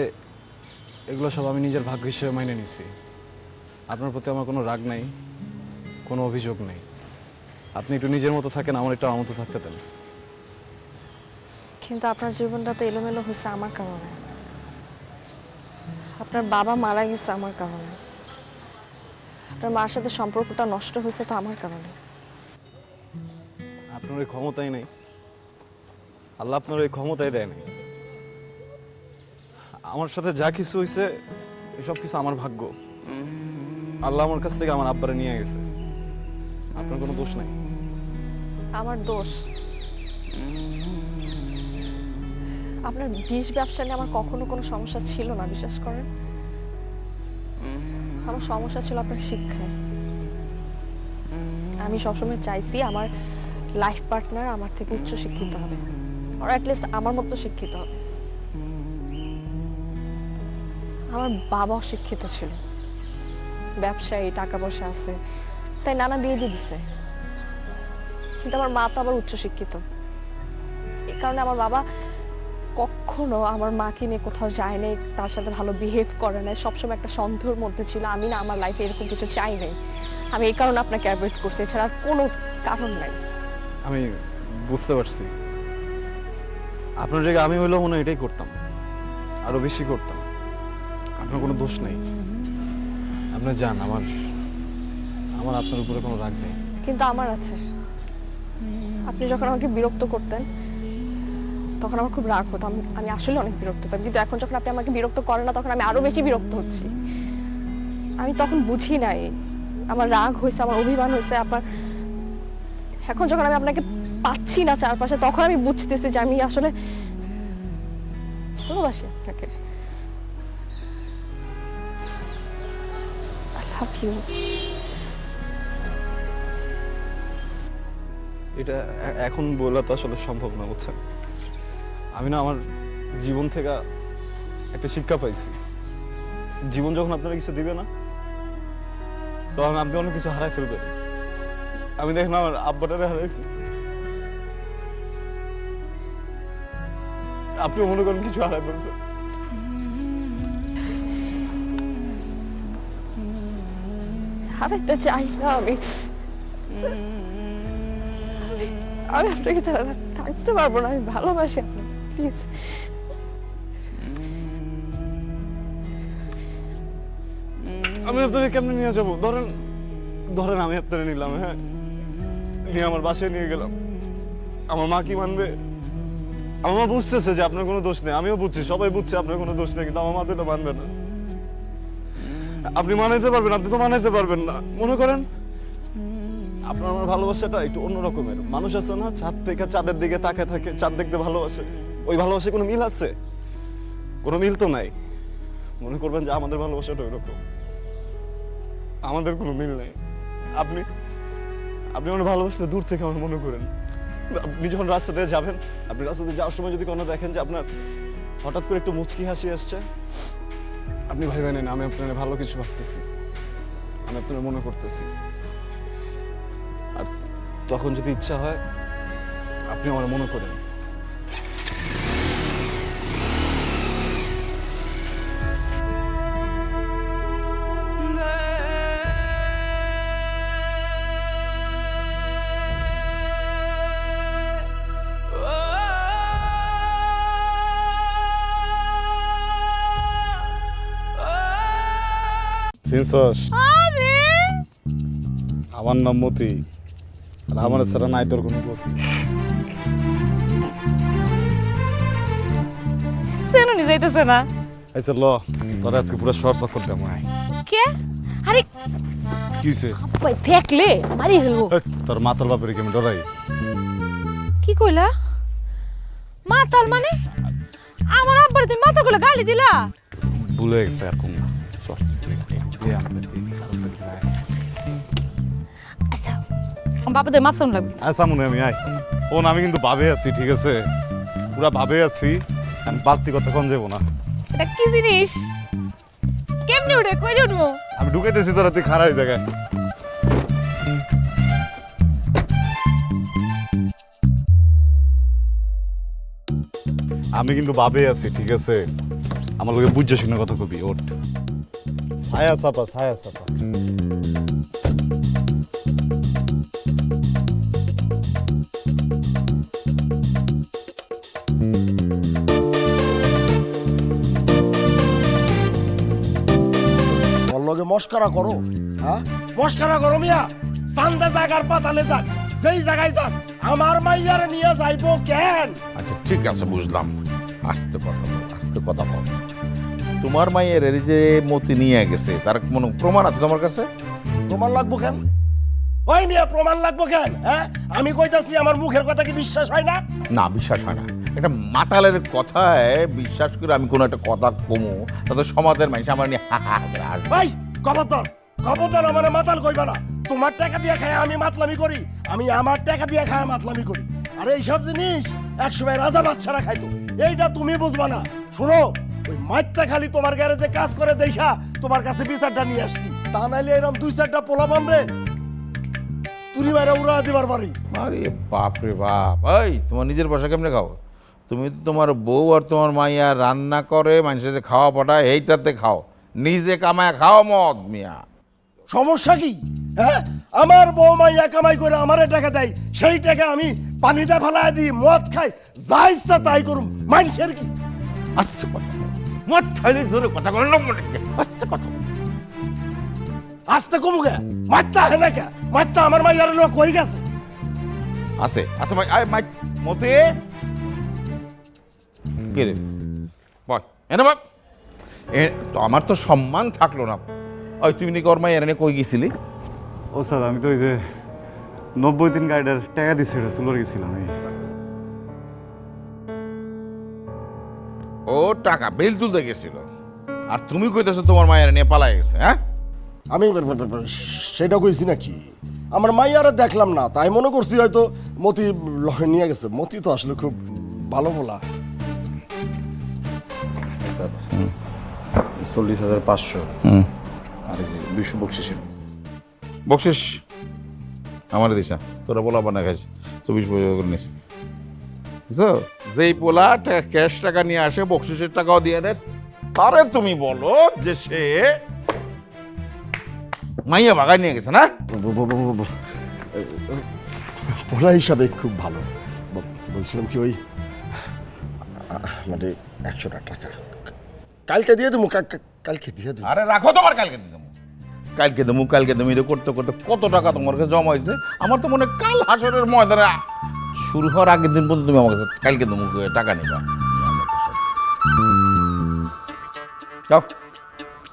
এগুলো সব আমি নিজের ভাগ্য হিসেবে মাইনে নিছি। আপনার প্রতি আমার কোনো রাগ নাই, কোনো অভিযোগ নেই। আপনি একটু নিজের মতো থাকেন, আমার একটু আমার মতো থাকতে দেন। কিন্তু আপনার জীবনটা তো এলোমেলো হয়েছে আমার কারণে। আপনার বাবা মারা গেছে আমার কারণে। আপনার মার সাথে সম্পর্কটা নষ্ট হয়েছে তো আমার কারণে। আপনার ওই ক্ষমতাই নেই, আল্লাহ আপনার ওই ক্ষমতাই দেয় নাই। আমার সাথে যা কিছু হয়েছে এসব কিছু আমার ভাগ্য। আল্লাহ আমার কাছ থেকে আমার আব্বারে নিয়ে গেছে, আপনার কোনো দোষ নাই। আমার দোষ? আপনার ডিশ ব্যবসা নিয়ে আমার কখনো কোনো সমস্যা ছিল না, বিশ্বাস করেন। আমার সমস্যা ছিল আপনার শিক্ষায়। আমি সবসময় চাইছি আমার লাইফ পার্টনার আমার থেকে উচ্চ শিক্ষিত হবে, আর অ্যাটলিস্ট আমার মতো শিক্ষিত হবে। আমার বাবাও শিক্ষিত ছিল, ব্যবসায়ী, টাকা পয়সা আছে, তাই নানা বিয়ে দিয়ে দিছে। কিন্তু আমার মা তো আবার উচ্চ শিক্ষিত। এই কারণে আমার বাবা কখনো আমার মাকে নিয়ে কোথাও যায় নাই, তার সাথে ভালো বিহেভ করে নাই, সবসময় একটা সন্দেহের মধ্যে ছিল। আমি না আমার লাইফে এরকম কিছু চাই নাই। আমি এই কারণে আপনাকে অ্যাভয়েড করছি, এছাড়া আর কোনো কারণ নাই। আমি বুঝতে পারছি, আপনার জায়গায় আমি হইলেও মনে হয় এটাই করতাম, আরো বেশি করতাম। আপনার কোনো দোষ নেই, আপনি যান। আমার আপনার উপরে কোনো রাগ নেই। কিন্তু আমার আছে। আপনি যখন আমাকে বিরক্ত করতেন তখন আমার খুব রাগ হতো, আমি আসলে অনেক বিরক্ত হতাম। কিন্তু এখন যখন আপনি আমাকে বিরক্ত করেন না, তখন আমি আরো বেশি বিরক্ত হচ্ছি। আমি তখন বুঝি নাই আমার রাগ হয়েছে, আমার অভিমান হয়েছে। এখন যখন আমি আপনাকে পাচ্ছি না চারপাশে, তখন আমি বুঝতেছি যে আমি আসলে ভালোবাসি আপনাকে। I love you. এটা এখন বলা তো আসলে সম্ভব না, বুঝছেন। আমি না আমার জীবন থেকে একটা শিক্ষা পাইছি। জীবন যখন আপনারা কিছু দিবে না, তখন আপনি অনেক কিছু হারাই ফেলবেন। আমি দেখেন আমার আব্বাটারে হারাইছি, আপনিও মনে করেন কিছু হারাই ফেলছেন। হারাইতে চাই না আমি। আমি আপনাকে ছাড়া থাকতে পারবো না। আমি ভালোবাসি আপনাকে, প্লিজ। আমি আপনাকে কেমনে নিয়ে যাবো? ধরেন আমি আপনারে নিলাম, হ্যাঁ, নিয়ে আমার বাসায় নিয়ে গেলাম। আমার মা কি মানবে? আমার মা বুঝতেছে যে আপনার কোনো দোষ নেই, আমিও বুঝছি, সবাই বুঝছে আপনার কোনো দোষ নেই, কিন্তু আমার মা তো এটা মানবে না। আপনি মানাইতে পারবেন? আপনি তো মানাইতে পারবেন না। মনে করেন আপনার আমার ভালোবাসাটা একটু অন্য রকমের। মানুষ আছে না, চাঁদ থেকে চাঁদের দিকে তাকায় থাকে, চাঁদ দেখতে ভালোবাসে। ওই ভালোবাসে কোনো মিল আছে? কোনো মিল তো নাই। মনে করবেন যে আমাদের ভালোবাসাটা ওই রকম, আমাদের কোনো মিল নেই। আপনি আমার ভালোবাসলে দূর থেকে আমার মনে করেন। আপনি যখন রাস্তা দিয়ে যাবেন, আপনি রাস্তা দিয়ে যাওয়ার সময় যদি কোনো দেখেন যে আপনার হঠাৎ করে একটু মুচকি হাসি আসছে, আপনি ভাইবেন না আমি আপনার ভালো কিছু ভাবতেছি, আমি আপনার মনে করতেছি। আর তখন যদি ইচ্ছা হয় আপনি আমার মনে করেন। অন্নমতি আর আমার ছাড়া নাই তোর কোনো গতি। সেনুনি যাইতেছে না আচ্ছা ল তোর আজকে পুরো শর্ট চক্কর দেবো আয়। কে? আরে কি হয়েছে? আব্বাই দেখলে মারি ফেলবো। তোর মাতাল বাপের কেমন ডরাই? কি কইলা? মাতাল মানে? আমার আব্বার তুমি মাতাল কইলা গালি দিলা? ভুলে গেছে আর কম না। চল আচ্ছা বাবাদের মাপ শুন লাগবে। আচ্ছা মনে আমি আয়। ওন আমি কিন্তু ভাবে আছি, ঠিক আছে? পুরা ভাবে আছি, আমি বাড়তি কথা কম যাবো না। এটা কি জিনিস? কেমনে উঠে কই উঠবো? আমি ঢুকাইতেছি তোরা, তুই খারাপ জায়গায়। আমি কিন্তু ভাবে আছি, ঠিক আছে? আমার লোকে বুঝে শুনে কথা কবি। ওঠ, ছায়া চাপা, ছায়া চাপা। লগে মস্কারা করো, হ্যাঁ মস্কারা করো মিয়া। সান্দা জায়গার পাতালে যাক, যেই জায়গায় যাক আমার মাইয়ারে নিয়ে যাইবো কেন? আচ্ছা ঠিক আছে, বুঝলাম। আস্তে কথা বল, আস্তে কথা বল। তোমার মায়ের এই যে মতি নিয়ে গেছে, তার কোনো প্রমাণ আছে তোমার কাছে? প্রমাণ লাগবো কেন? ওই মিয়া প্রমাণ লাগবো কেন? হ্যাঁ আমি কইতাছি, আমার মুখের কথা কি বিশ্বাস হয় না? না, বিশ্বাস হয় না। এটা মাতালের কথায় বিশ্বাস করে আমি কোনো একটা কথা কমু, তাতে সমাজের মানুষ আমার নিয়ে হা হা করে হাসবে। ভাই খবরদার, খবরদার আমার মাতাল কইবা না। তোমার টাকা দিয়ে খায় আমি মাতলামি করি, আমি আমার টাকা দিয়ে খায় মাতলামি করি। আর এইসব জিনিস একসময় রাজা বাচ্চারা খাইতো, এইটা তুমি বুঝবা না। শোনো, ওই মাইটটা খালি তোমার গ্যারেজে কাজ করে দেখা তোমার কাছে বিচারটা নিয়ে আসছি। তা নাইলে এরকম 2-4টা পোলাপান রে তুরি মারা উড়া দিবার পারি। আরে বাপ রে বাপ! এই তোমার নিজের বাসা কেমনে খাও? তুমি তো তোমার বউ আর তোমার মাইয়া রান্না করে মানুষের যে খাওয়া পাঠায়, এইটাতে খাও, নিজে কামায় খাও মদ মিয়া। সমস্যা কি? হ্যাঁ আমার বউ মাইয়া কামাই করে আমারে টাকা দেয়, সেই টাকা আমি পানিতে ফেলায় দিই, মদ খাই, যা ইচ্ছা তাই করুম, মানুষের কি? আস্তে কথা বল। মদ খাইলে জোরে কথা বল না, আস্তে কথা বল। আস্তে কমুকে মাত্তা হে না কে? মাত্তা আমার মাইয়ার লোক কই গেছে? আছে আছে ভাই, আয় মাই মতে কে রে? বল এনে বল। তো আমার তো সম্মান থাকলো না। ওই তুমি নাকি ওর মাইয়ার এনে কই গেছিলি? ও স্যার, আমি তো ওই যে 90 দিন গাড়িটার টাকা দিচ্ছি, ওটা তুলে গেছিলাম। ও টাকা বিল তুলতে গেছিল, আর তুমি কইতেছো তোমার মায়ের নিয়ে পালাই গেছে? হ্যাঁ আমি সেটা কইছি নাকি? আমার মাইয়ারে দেখলাম না, তাই মনে করছি হয়তো মতি লহে নিয়ে গেছে। মতি তো আসলে খুব ভালো বলা। স্যার 40,500 আর 200 বকশিসের দিচ্ছি। বকশিস আমার দিস না, তোরা বলা বানা খাইস 24 বছর করে নিস। যেই পোলা ক্যাশ টাকা নিয়ে আসে, বকশিসের টাকাও দিয়ে দেয়, তারে তুমি বলো যে সে মাইয়া বাগায় নিয়ে গেছে না? পোলা হিসাবে খুব ভালো। বলছিলাম কি, ওই মানে 100টা টাকা কালকে দিয়ে দেবো, কালকে দিয়ে দেবো। আরে রাখো, তোমার কালকে দিয়ে দেবো, কালকে দেবো, কালকে দেবো, এটা করতে করতে কত টাকা তোমার কাছে জমা হয়েছে। আমার তো মনে হয় কাল হাসরের ময়দানে শুরু হওয়ার আগের দিন পর্যন্ত তুমি আমার কাছে কালকে দেবো টাকা নিবা। যাও,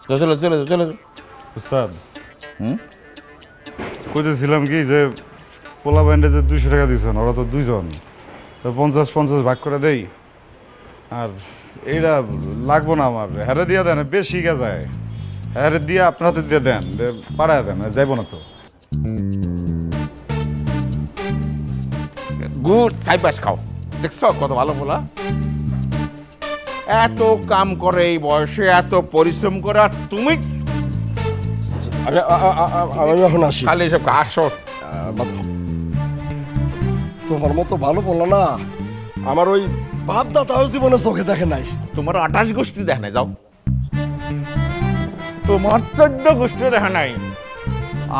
চলে চলে চলে। স্যার কইতেছিলাম কি যে পোলা ব্যান্ডে যে 200 টাকা দিয়েছেন, ওরা তো 2 জন, 50-50 ভাগ করে দেই। আর এইটা লাগবো না আমার, হ্যারে দিয়া দেন, বেশি গে যায়, হ্যারে দিয়ে আপনার হাতে দিয়ে দেন, পাড়ায় দেন, যাইব না তো। গুড, সাইপাস খাও। দেখছো কত ভালো বলা? এত কাম করে এই বয়সে, এত পরিশ্রম করে, আর তুমি আমি এখন আসি। খালি এসব ঘাসো। তোমার মতো ভালো বললো না, আমার ওই বাপ দাদাও জীবনে চোখে দেখে নাই। তোমার 28 গোষ্ঠী দেখে নাই, যাও। তোমার 14 গোষ্ঠী দেখে নাই,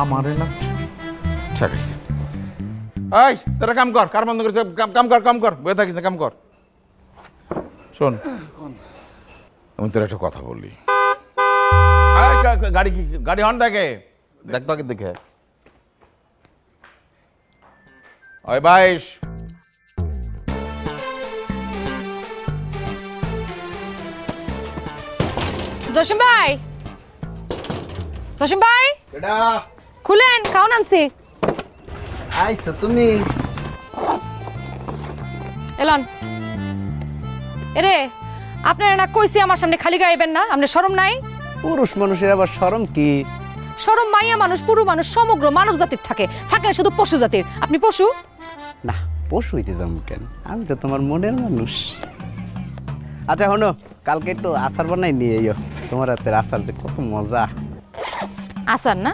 আমারে না। ঠিক আছে, এই তোরা কাম কর, কার বন্ধ করেছে? কাম কর, বয়ে থাকিস না, কাম কর। শোন, আমি তোর একটা কথা বলি। গাড়ি হর্ন দেখে, দেখ তো আগে দেখে। ওই 22। জসিম ভাই, জসিম ভাই খুলেন, খাওন আনছি। আইছো তুমি? এলান এরে, আপনারা না কইছি আমার সামনে খালি গাইবেন না, আপনার শরম নাই? পুরুষ মানুষের আবার শরম কি? শরম মাইয়া মানুষ, পুরু মানুষ, সমগ্র মানব জাতির থাকে, থাকে না শুধু পশু জাতির। আপনি পশু? না, পশু হইতে যাবো কেন? আমি তো তোমার মনের মানুষ। আচ্ছা হনো, কালকে একটু আচার বানাই নিয়ে এও। তোমার হাতের আচার যে কত মজা। আসার না,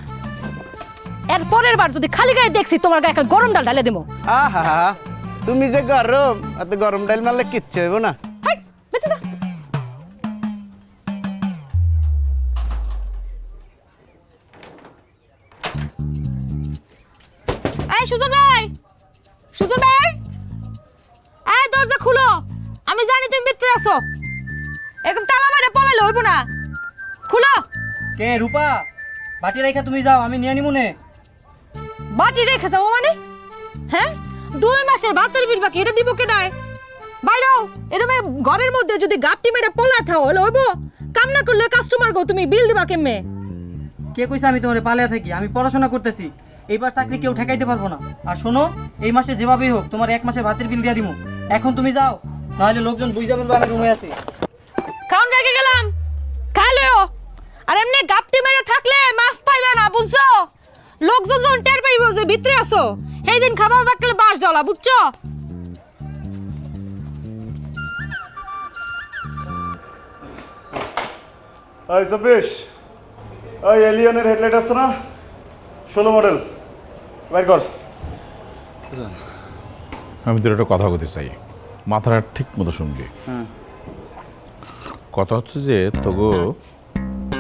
এর পরের বার যদি খালি গায়ে দেখছি তোমার গায়ে একটা গরম ডাল ঢালে দেবো। আহা, তুমি যে গরম, এত গরম ডাল মারলে কিচ্ছু হইব না। হাই, বেঁচে যা। এই সুজন ভাই, সুজন ভাই, এই দরজা খুলো, আমি জানি তুমি ভিতরে আছো। এরকম তালা মারে পলাইলে হইব না, খুলো। কে রূপা? বাটি রেখা তুমি যাও, আমি নিয়ে নিমুনে। বাটি রেখে যাবো মানে? হ্যাঁ, 2 মাসের ভাতের বিল বাকি, এটা দিব কে নাই? বাইরেও এরকম ঘরের মধ্যে যদি গাপটি মেরে পলা থাও হলে হইব? কাম না করলে কাস্টমার গো তুমি বিল দিবা কেমনে? কে কইছে আমি তোমারে পালিয়ে থাকি? আমি পড়াশোনা করতেছি, এইবার চাকরি কেউ ঠেকাইতে পারবো না। আর শোনো, এই মাসে যেভাবেই হোক তোমার 1 মাসের ভাতের বিল দিয়ে দিমু। এখন তুমি যাও, নাহলে লোকজন বুঝতে পারবে আমি রুমে আছি। খাউন রেখে গেলাম, খাইলেও। আর এমনি গাপটি মেরে থাকলে মাফ পাইবে না, বুঝছো? লোকজন যখন টের পাইব যে ভিতরে আছো, সেই দিন খাবার বাকলে বাস ডলা, বুঝছো? ওই 26, ওই এলিয়নের হেডলাইট আছে না, 16 মডেল, বের কর। আমি তোর একটা কথা বলতে চাই, মাথাটা ঠিক মতো শুনবি। কথা হচ্ছে যে তোকে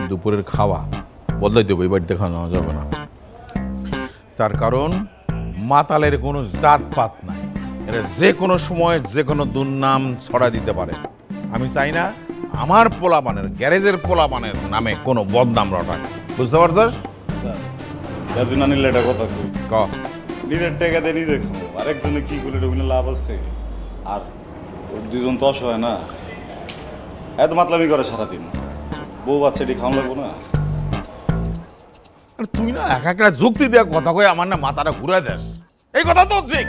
দুপুরের খাওয়া বদলাই দেবো, এই বাড়িতে খাওয়া যাবে না। তার কারণ মাতালের কোনো জাতপাত নাই, এটা যে কোনো সময় যে কোনো দুর্নাম ছড়া দিতে পারে। আমি চাই না আমার পোলাপানের, গ্যারেজের পোলাপানের নামে কোনো বদনাম রটায়, বুঝতে পারছিস? গাজু না নিলে এটা কথা কই। ক নিজের টাকা দিয়ে নিজে খাবো, আরেকজনে কি করলে ওগুলো লাভ আছে? আর ওই দুজন তো অসহায় না, এত মাতলামি করে সারাদিন। বউ বাচ্চাটি খাওয়া লাগবো না? তুই না এক একটা যুক্তি দেওয়া কথা কয়ে আমার না মাথাটা ঘুরে দেস, এই কথা তো ঠিক।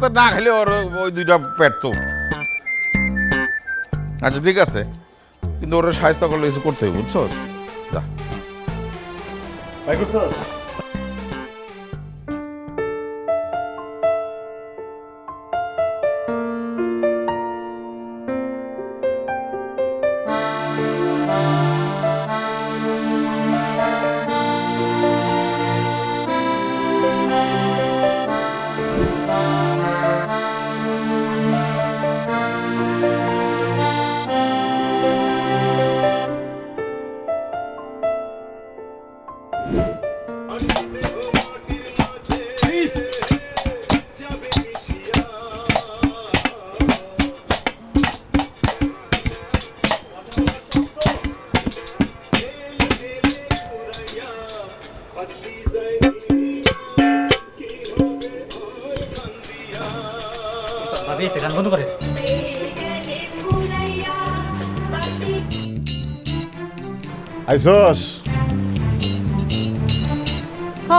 তো না খেলে ওর ওই 2টা পেট তো আচ্ছা ঠিক আছে, কিন্তু ওরা সাহায্য করলে কিছু করতে হবে, বুঝছো? যা ভাই করছো? গান বন্ধ করে। আইসস? হ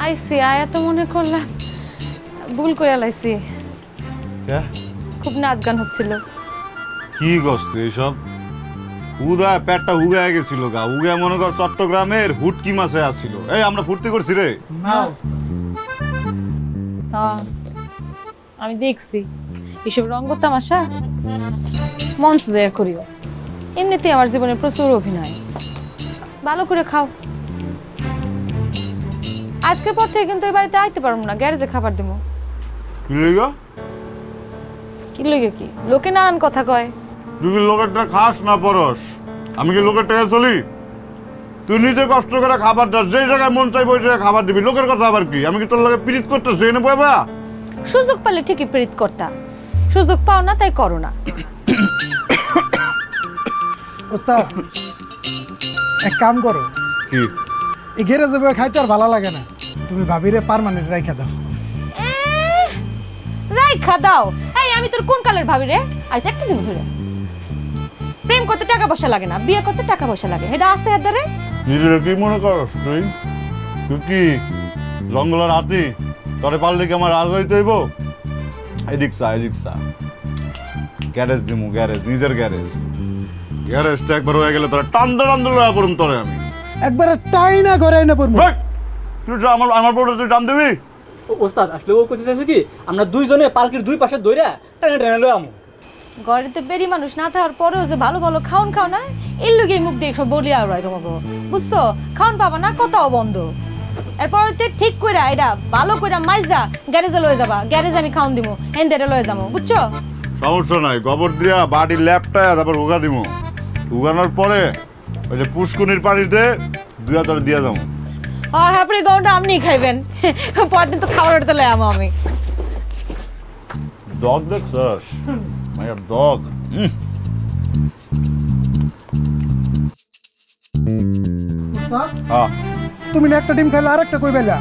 আইসি, আয়া তো মনে করলাম ভুল করে লাইছি। খুব নাচ গান হচ্ছিল। কি করছে এইসব? উদা পেটটা উগায় গেছিল গা, উগায় মনে কর চট্টগ্রামের হুটকি মাছে আসছিল। এই আমরা ফুর্তি করছি রে। হ্যাঁ আমি দেখছি এসব রঙ্গ তামাশা মঞ্চ দেয়া করিও। এমনিতেই আমার জীবনে প্রচুর অভিনয়। ভালো করে খাও। আজকের পর থেকে কিন্তু এই বাড়িতে আইতে পারবো না, গ্যারেজে খাবার দেবো। কি লইগে কি? লোকে নানান কথা কয়। তুই কি লোকের টাকা খাস না পরস? আমি কি লোকের টাকা চলি? তুই নিজে কষ্ট করে খাবার দাস, যেই জায়গায় মন চাইবে ওই জায়গায় খাবার দিবি। লোকের কথা আবার কি? আমি কি তোর লগে পিরিত করতেছি এনে বাবা? সুযোগ পেলে ঠিকই প্রীত করতা, সুযোগ পাও না তাই করো না। ওস্তাদ এক কাম করো, কি এই গ্যারেজে বসে খাইতে আর ভালো লাগে না। তুমি ভাবিরে পার্মানেন্ট রাইখা দাও। রাইখা দাও? এই আমি তোর কোন কালের ভাবি রে? আইস একটা দিন ধরে প্রেম করতে টাকা পয়সা লাগে না, বিয়ে করতে টাকা পয়সা লাগে, এটা আছে এর দ্বারে? নিজের কি মনে করস তুই? তুই কি জঙ্গলের হাতি? তোরে পারলে কি আমার রাজ হইতে হইব? এদিক চা গ্যারেজ দিমু, গ্যারেজ, নিজের গ্যারেজ। গ্যারেজটা একবার হয়ে গেলে তোরা টান্দা লয়া পড়ুম তোরে আমি। একবারে টাইনা গড়াই না পড়মু। তুই আমার বড় তুই টান দিবি? ওস্তাদ আসলে ও কইতে চাইছে কি আমরা দুইজনে পালকির দুই পাশে দইরা টানে টানে লই আমু। ঘরেতে বেরি মানুষ না থাকার পরেও যে ভালো ভালো খাওন খাও না, এর লগে মুখ দিয়ে সব বলিয়া উড়াই তোমাকে, বুঝছো? খাওন পাবা না, কথাও বন্ধ। এরপর ঠিক কইরা এটা ভালো কইরা মাইজা গ্যারেজে লয়ে যাবা, গ্যারেজে আমি খাওন দিমু, হেন্দেরে লয়ে যাবো, বুঝছো? সমস্যা নাই, গোবর দিয়া বাড়ির ল্যাপটায় তারপর উগা দিমু। উগানোর পরে ওই যে পুষ্কুনির পানিতে দুই হাজার দিয়া যাবো। হ্যাঁ হ্যাঁ, গরমটা আপনিই খাইবেন, পরের দিন তো খাবার তো লয়ে আমো আমি। ডগ দেখছস? মায়ের ডগ। হ্যাঁ, তুমি না একটা ডিম খাইলে আরেকটা কই বেলা?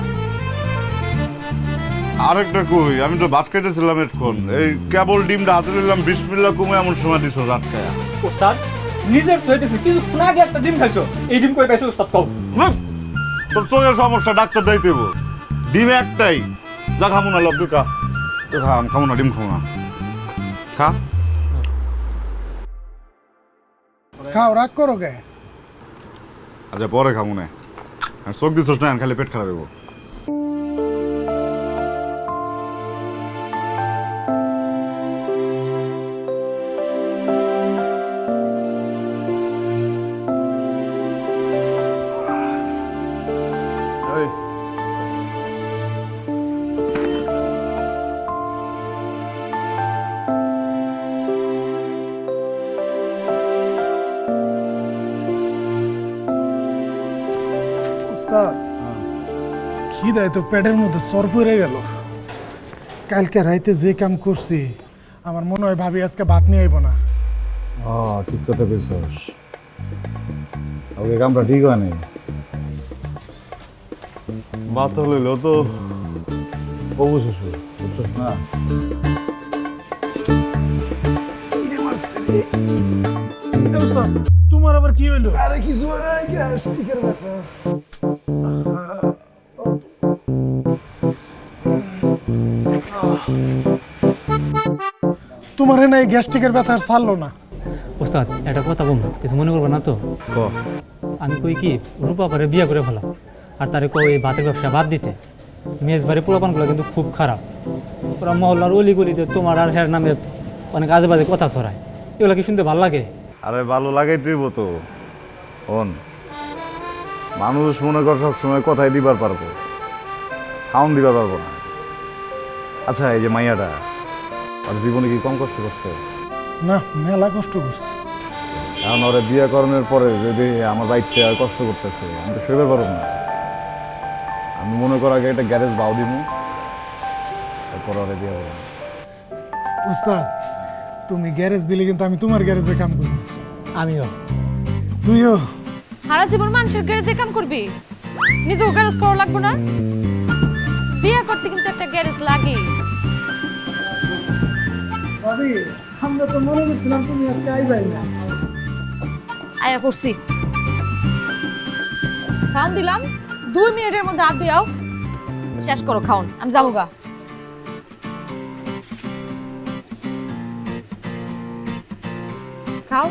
আরেকটা কই? আমি তো ভাত খাইতেছিলাম এতক্ষণ, এই কেবল ডিমটা হাতে নিলাম, বিসমিল্লাহ কমে এমন সময় দিছ আটকায়া। ওস্তাদ নিজের থইতেছে কিছুক্ষণ আগে একটা ডিম খাইছো, এই ডিম কই পাইছো ওস্তাদ কও? তোর চোখের সমস্যা, ডাক্তার দেখাইতে হইব। ডিম একটাই, যা খামু না লব দুকা। তো খামু না, ডিম খামু না। খা। খাও, রাগ করো গে? আচ্ছা পরে খামু না, চোখ দিছস না, খালি পেট খারাপ হইব। উস্তাদ, খিদায় তো পেটের মধ্যে চর পড়ে গেল। কালকে রাইতে যে কাম করছি, আমার মনে হয় ভাবি আজকে ভাত নিয়ে আইব না। ঠিক কথা কইছস। ওকে কামটা ঠিক হয় নাই। বাত হইলো তো বাবু শ্বশুর, বুঝছস না? উস্তাদ, তোমার আবার কি হইলো? আরে কিছু হয় না, গ্যাস্ট্রিকের ব্যাপার। তোমার না এই গ্যাস্ট্রিকের ব্যথা আর ছাড়লো না। ওস্তাদ একটা কথা বলবো, কিছু মনে করবে না তো? আমি কই কি রূপা পরে বিয়ে করে ফেলাম, আর তারে কই এই ভাতের ব্যবসা বাদ দিতে। মেজবাড়ি পোলাপানগুলো কিন্তু খুব খারাপ, ওরা মহল্লার অলি গলিতে তোমার আর হের নামে অনেক আজে বাজে কথা ছড়ায়, এগুলো কি শুনতে ভালো লাগে? আরে ভালো লাগাই তুইব তো। শোন, মানুষ মনে কর সবসময় কথাই দিবার পারবো, খাওন দিবার পারবো না। আচ্ছা এই যে মাইয়াটা, আর জীবনে কি কম কষ্ট করছে? না, মেলা কষ্ট করছে। এখন ওরা বিয়ে করানোর পরে যদি আমার বাইকটা আর কষ্ট করতেছে, আমি তো সইবার পারব না। আমি মনে কর আগে একটা গ্যারেজ বাউ দিমু, তারপর ওরা বিয়ে করবো। উস্তাদ, তুমি গ্যারেজ দিলে কিন্তু আমি তোমার গ্যারেজে কাম করব। আমিও। তুইও? সারা জীবন মানুষের গ্যারেজে কাম করবি, নিজেও গ্যারেজ করা লাগবে না? বিয়ে করতে কিন্তু একটা গ্যারেজ লাগে। ভাবি, আমরা তো মনে করছিলাম তুমি আজকে আইবাই না। আয়া করছি, খাওন দিলাম, 2 মিনিটের মধ্যে হাত দিয়াও শেষ করো খাওন, আমি যাবো গা। খাও।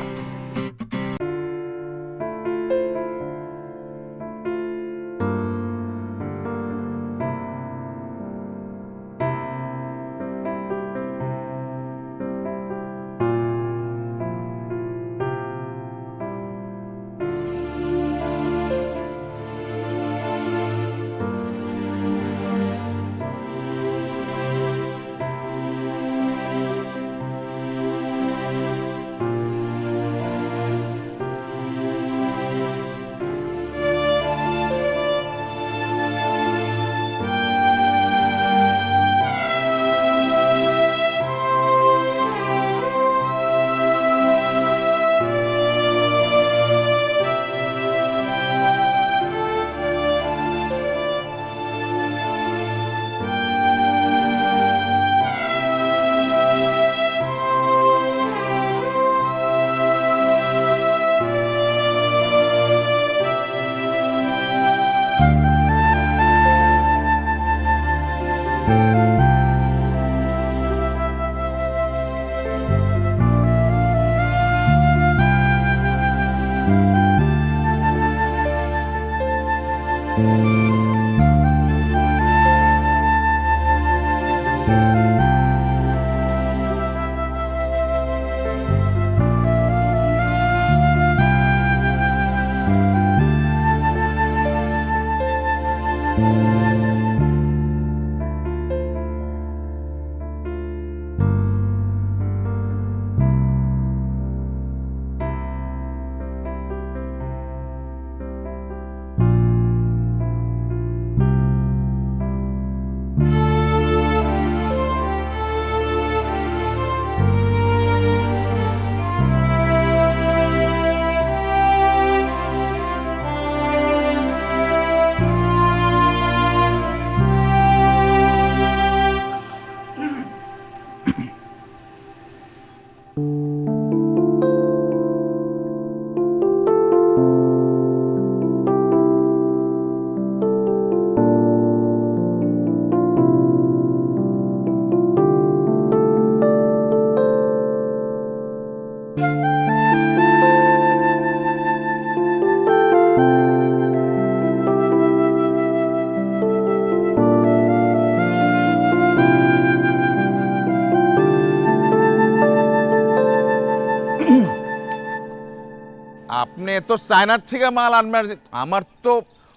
আপনি তো চায়নার থেকে মাল আনবেন, আমার তো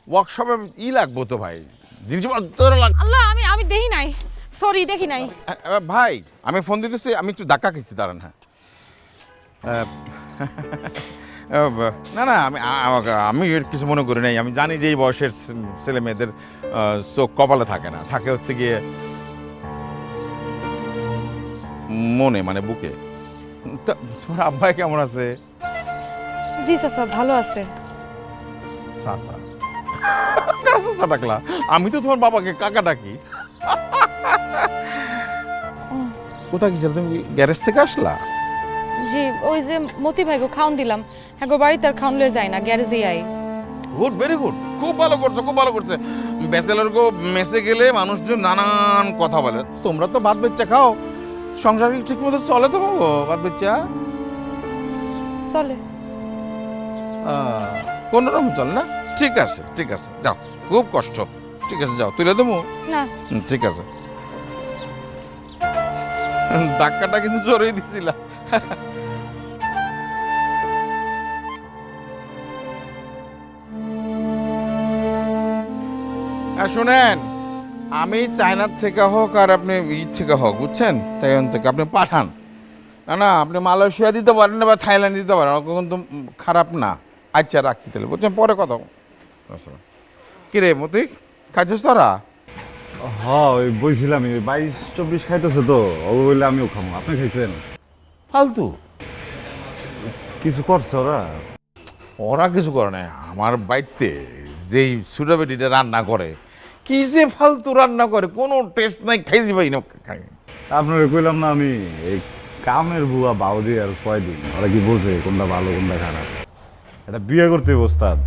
ওয়ার্কশপে লাগবো তো ভাই, জিনিসপত্র লাগবে। আল্লাহ, আমি দেখি নাই, সরি দেখি নাই। ভাই আমি ফোন দিতেছি, আমি একটু ধাক্কা খেয়েছি, দাঁড়ান। হ্যাঁ না না, আমি এর কিছু মনে করি নাই। আমি জানি যে এই বয়সের ছেলে মেয়েদের চোখ কপালে থাকে না, থাকে হচ্ছে গিয়ে মনে, মানে বুকে। তোমার আব্বাই কেমন আছে? জি চাচা ভালো আছে। চাচা? কার চাচা ডাকলা? আমি তো তোমার বাবাকে কাকা ডাকি। কোথায় গেছিল তুমি? গ্যারেজ থেকে আসলা? জি ওই যে মতি ভাইগো খাওন দিলাম, হ্যাঁ গো বাড়িতে আর খাওন লয়ে যায় না, গ্যারেজে আই। গুড, ভেরি গুড, খুব ভালো করছো, খুব ভালো করছে। ব্যাচেলর গো মেসে গেলে মানুষজন নানান কথা বলে। তোমরা তো ভাত বেচ্চা খাও, সংসার ঠিক মতো চলে তো গো? ভাত বেচ্চা চলে, কোনরকম চলে না? ঠিক আছে ঠিক আছে, যাও, খুব কষ্ট, ঠিক আছে যাও, তুলে দেবো না? ঠিক আছে। ধাক্কাটা কিন্তু জোরেই দিছিলা। শোনেন, আমি চায়নার থেকে হোক আর আপনি থেকে হোক, বুঝছেন, তাইওয়ান থেকে আপনি পাঠান, না না আপনি মালয়েশিয়া দিতে পারেন না বা থাইল্যান্ড দিতে পারেন, কিন্তু খারাপ না। আচ্ছা রাখি তাহলে, বুঝছেন, পরে কথা। কিরে মতি, খাইছিস তোরা? হ্যাঁ ওই বলছিলাম 22-24 খাইতেছে তো, ও বললে আমিও খাবো। আপনি খাইছেন? ফালতু কিছু করছে ওরা? ওরা কিছু করে না। আমার বাড়িতে যেই সুরাবেটিটা রান্না করে, কি যে ফালতু রান্না করে, কোনো টেস্ট নাই, খাই দিবাই না। আপনাকে কইলাম না আমি, এই কামের বুয়া বাউদি আর কয়দিন, ওরা কি বোঝে কোনটা ভালো কোনটা খারাপ? এটা বিয়ে করতে ওস্তাদ,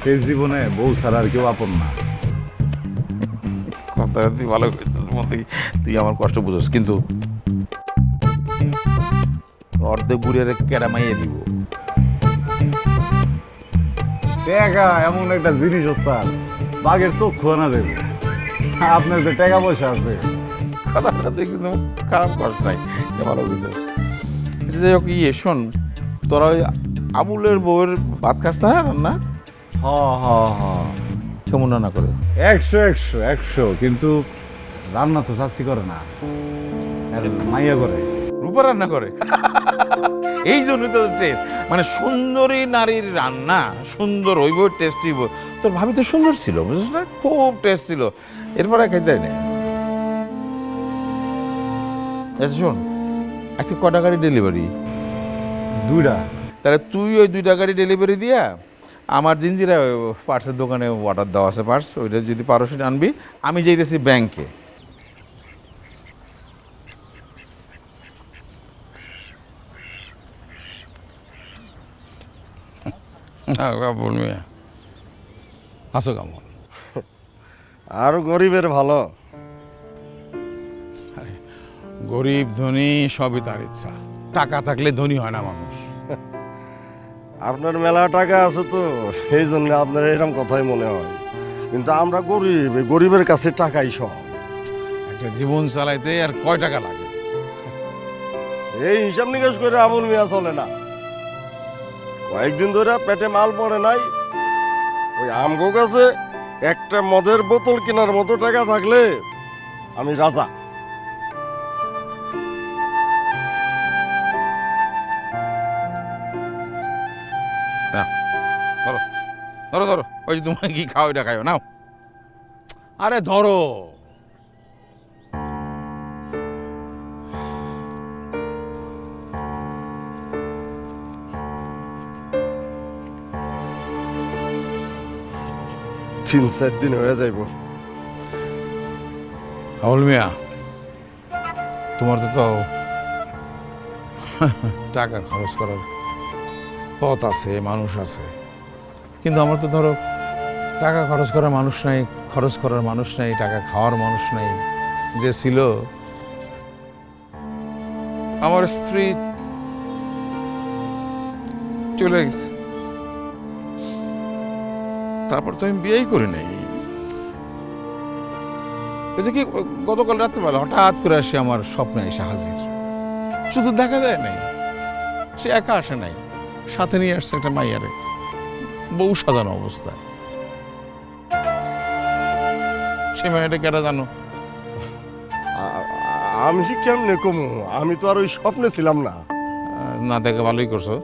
শেষ জীবনে বউ ছাড়া আর কেউ আপন না। কথা তুই ভালো করছিস মতি, তুই আমার কষ্ট বুঝোস, কিন্তু অর্ধেক বুড়িয়ে কেডা মাইয়ে দিব। টাকা এমন একটা জিনিস ওস্তাদ, বাঘের চোখ খোয়ানা দেবে। আপনার যে টাকা পয়সা আছে, কথাটা তুই কিন্তু খারাপ কষ্ট নাই, ভালো বুঝোস। যাই হোক, শোন, তোরা ওই আবুলের বউয়ের ভাত খাস না রান্না? হ হ হ, কেমন রান্না করে? 100 কিন্তু রান্না তো চাচ্ছি করে না, মাইয়া করে। রূপা রান্না করে? এই জন্যই তো টেস্ট, মানে সুন্দরী নারীর রান্না সুন্দর হইব, টেস্ট হইব। তোর ভাবি তো সুন্দর ছিল, বুঝছিস না, খুব টেস্ট ছিল, এরপরে খাইতে না। আচ্ছা শোন, আজকে কটা গাড়ি ডেলিভারি? 2টা। তাহলে তুই ওই 2টা গাড়ি ডেলিভারি দিয়া আমার জিঞ্জিরা পার্সের দোকানে অর্ডার দেওয়া আছে, পার্স ওইটা যদি পারো সেটা আনবি। আমি যাইতেছি ব্যাংকে। বলবি আসো কেমন? আর গরিবের ভালো। গরিব ধনী সবই তার ইচ্ছা, টাকা থাকলে ধনী হয় না মানুষ। আপনার মেলা টাকা আছে তো, সেই জন্য আপনার এরকম কথাই মনে হয়, কিন্তু আমরা গরিব, এই গরিবের কাছে টাকাই সব। একটা জীবন চালাইতে আর কয় টাকা লাগে? এই হিসাব নিকাশ করে আবুল মিয়া চলে না। কয়েকদিন ধরে পেটে মাল পড়ে নাই, ওই আমগো কাছে একটা মদের বোতল কেনার মতো টাকা থাকলে আমি রাজা। ধরো ধরো ধরো, ওই যে তোমার কি খাও এটা খাও, নাও। আরে ধরো। তিন চার দিন হয়ে যাইব। আবুল মিয়া, তোমার তো টাকা খরচ করার পথ আছে, মানুষ আছে, কিন্তু আমার তো ধরো টাকা খরচ করার মানুষ নাই, খরচ করার মানুষ নাই, টাকা খাওয়ার মানুষ নাই। যে ছিল আমার স্ত্রী চলে গেছে, তারপর তো আমি বিয়েই করি নাই। এই যে কি গতকাল রাত্রেবেলা হঠাৎ করে আসে আমার স্বপ্নে এসে হাজির, শুধু দেখা যায় নাই, সে একা আসে নাই, সাথে নিয়ে আসছে একটা মাইয়ারে, বউ সাজানো অবস্থায়। সে মেয়েটা কেটা জানো? আমি কেমনে কমু, আমি তো আর ওই স্বপ্নে ছিলাম না। না দেখে ভালোই করছো।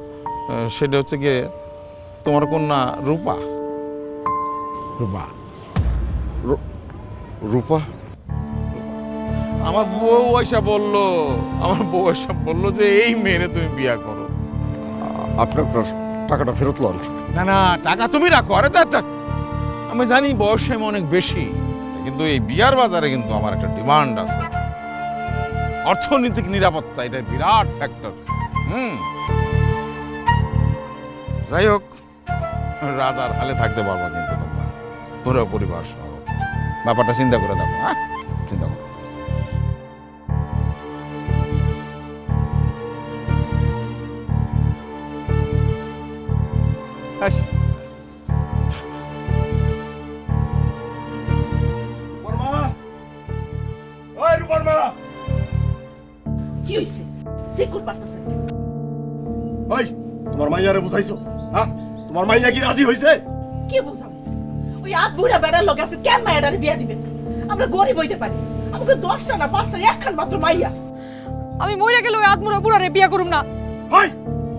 সেটা হচ্ছে গিয়ে তোমার কন্যা রূপা। রূপা রূপা? আমার বউ এসে বললো যে এই মেয়েরে তুমি বিয়া করো। আপনার টাকাটা ফেরত লন। না না, টাকা তুমি রাখো। আরে আমি জানি বয়স আমি অনেক বেশি, কিন্তু এই বিয়ার বাজারে কিন্তু আমার একটা ডিমান্ড আছে। অর্থনৈতিক নিরাপত্তা এটা বিরাট ফ্যাক্টর। যাই হোক, রাজার হালে থাকতে পারবো কিন্তু তোমরা পুরো পরিবার সহ। ব্যাপারটা চিন্তা করে দেখো। হ্যাঁ, চিন্তা করো। কি হইছে? সিকুর পারতাছে। ওই তোমার মাইয়ারে বুঝাইছো? হ্যাঁ, তোমার মাইয়া কি রাজি হইছে? কি বুঝাম? ওই আট বুড়া বেড়ার লগে আপনি কেন মাইয়াটারে বিয়া দিবেন? আমরা গরিব হইতে পারি, আমাকে 10টা না 5টা একখান মাত্র মাইয়া। আমি মরে গেলে ওই আদমুরা বুড়ারে বিয়া করুম না। ওই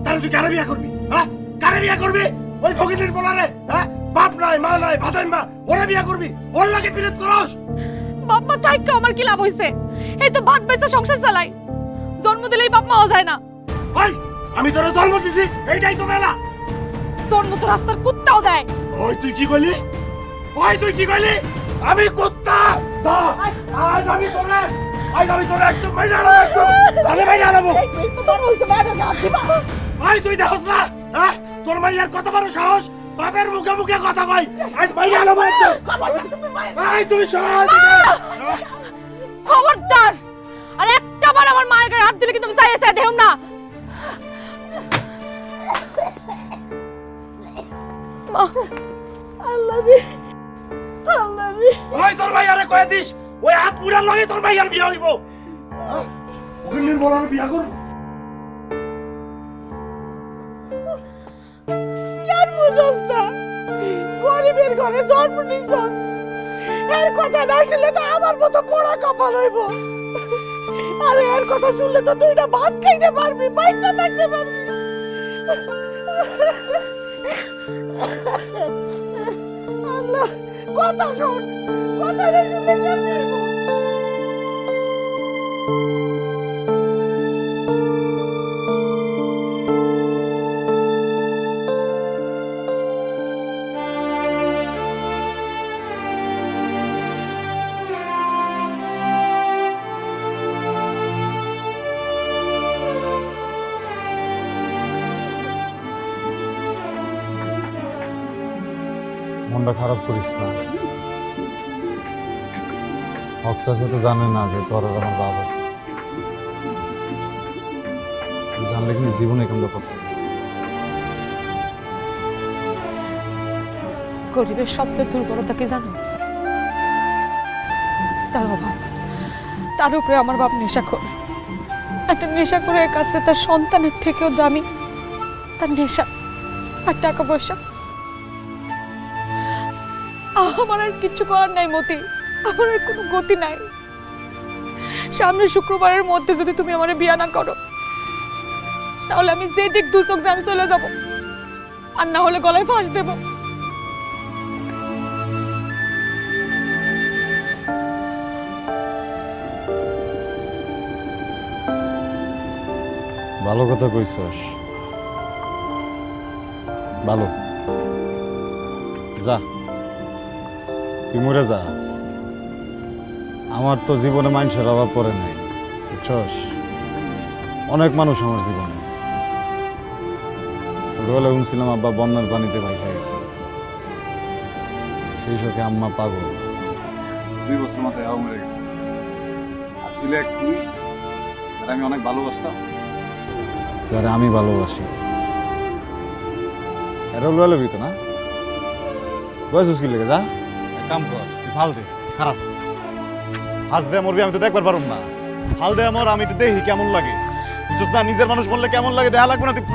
তারে তুই কারে বিয়া করবি? হ্যাঁ, কারে বিয়া করবি? ওই ফকিরের বলারে? হ্যাঁ, বাপ নাই, মা নাই, ভাতাই মা, ওরে বিয়া করবি? ওর লাগে পিরিত করস? বাপ মা থাইকা আমার কি লাভ হইছে? এই তো ভাত বেচে সংসার চালাই, জন্ম দিলেই বাপ মাও যায় না। ওই আমি তোরে জন্ম দিছি, এইটাই তো মেলা। জন্ম তো রাস্তার কুত্তাও দেয়। ওই তুই কি কইলি? ওই তুই কি কইলি? আমি কুত্তা? দা আজ আমি তোরে একদম মাইরা আনবো, একদম তাহলে মাইরা আনবো। তোমার হইছে মাইরা গাছ দিবা। ভাই তুই দেখছ না? হ্যাঁ, তোর মাইয়ার কত বড় সাহস, বাপের মুখে মুখে কথা কই। আজ মাইরা আনবো একদম। ভাই তুমি সর। খবরদার, আর একটা বার আমার মায়ের গায়ে হাত দিলে কিন্তু আমি চাইয়ে চাই দেহুম না। মা, আল্লাহ রে, আল্লাহ রে। ওই তোর মাইয়ারে কয়ে দিস, ওই হাত পুরার লগে তোর মাইয়ার বিয়া হইব। ওগুলির বলার বিয়া করব। কেন বুঝছস না? গরিবের ঘরে জন্ম নিছস, এর কথা না শুনলে তো আমার মতো পোড়া কপাল হইব। আরে এর কথা শুনলে তো তুইটা ভাত খাইতে পারবি, বাচ্চা থাকতে পারবি। আল্লাহ, কথা শোন, কথা না শুনলে কেমনে হইব? মনটা খারাপ করিস না। অক্সাসে তো জানে না যে তোর আর আমার বাপ আছে। জানলে কিন্তু জীবনে কেমন করতে। গরিবের সবচেয়ে দুর্বলতা কি জানো? তার অভাব। তার উপরে আমার বাপ নেশাখোর। একটা নেশাখোরের কাছে তার সন্তানের থেকেও দামি তার নেশা আর টাকা পয়সা। আমার আর কিচ্ছু করার নাই মতি, আমার আর কোনো গতি নাই। সামনের শুক্রবারের মধ্যে যদি তুমি আমার বিয়া না করো, তাহলে আমি যে দিক দু চোখ আমি চলে যাব, আর না হলে গলায় ফাঁস দেব। ভালো কথা কইছস, ভালো। যা, তুই মরে যা। আমার তো জীবনে মানুষের অভাব পড়ে নাই, বুঝছস, অনেক মানুষ আমার জীবনে। ছোটবেলায় শুনছিলাম আব্বা বন্যার পানিতে ভাইসা গেছে, সেই শোকে আম্মা পাগল। 2 বছর মাথায় হাওয়া মরে গেছে। আসলে এক তুই, যারা আমি অনেক ভালোবাসতাম, যারা আমি ভালোবাসি, এরা লুয়ালবি তো না? বয়স কি লেগে যা এক কাম কর, তুই ফাল দে। খারাপ হাস দে মরবি, আমি তো দেখবার পারুম না। ফাল দে আমার, আমি তো দেখি কেমন লাগে। বুঝছস না, নিজের মানুষ বললে কেমন লাগে দেখা লাগবে না? তুই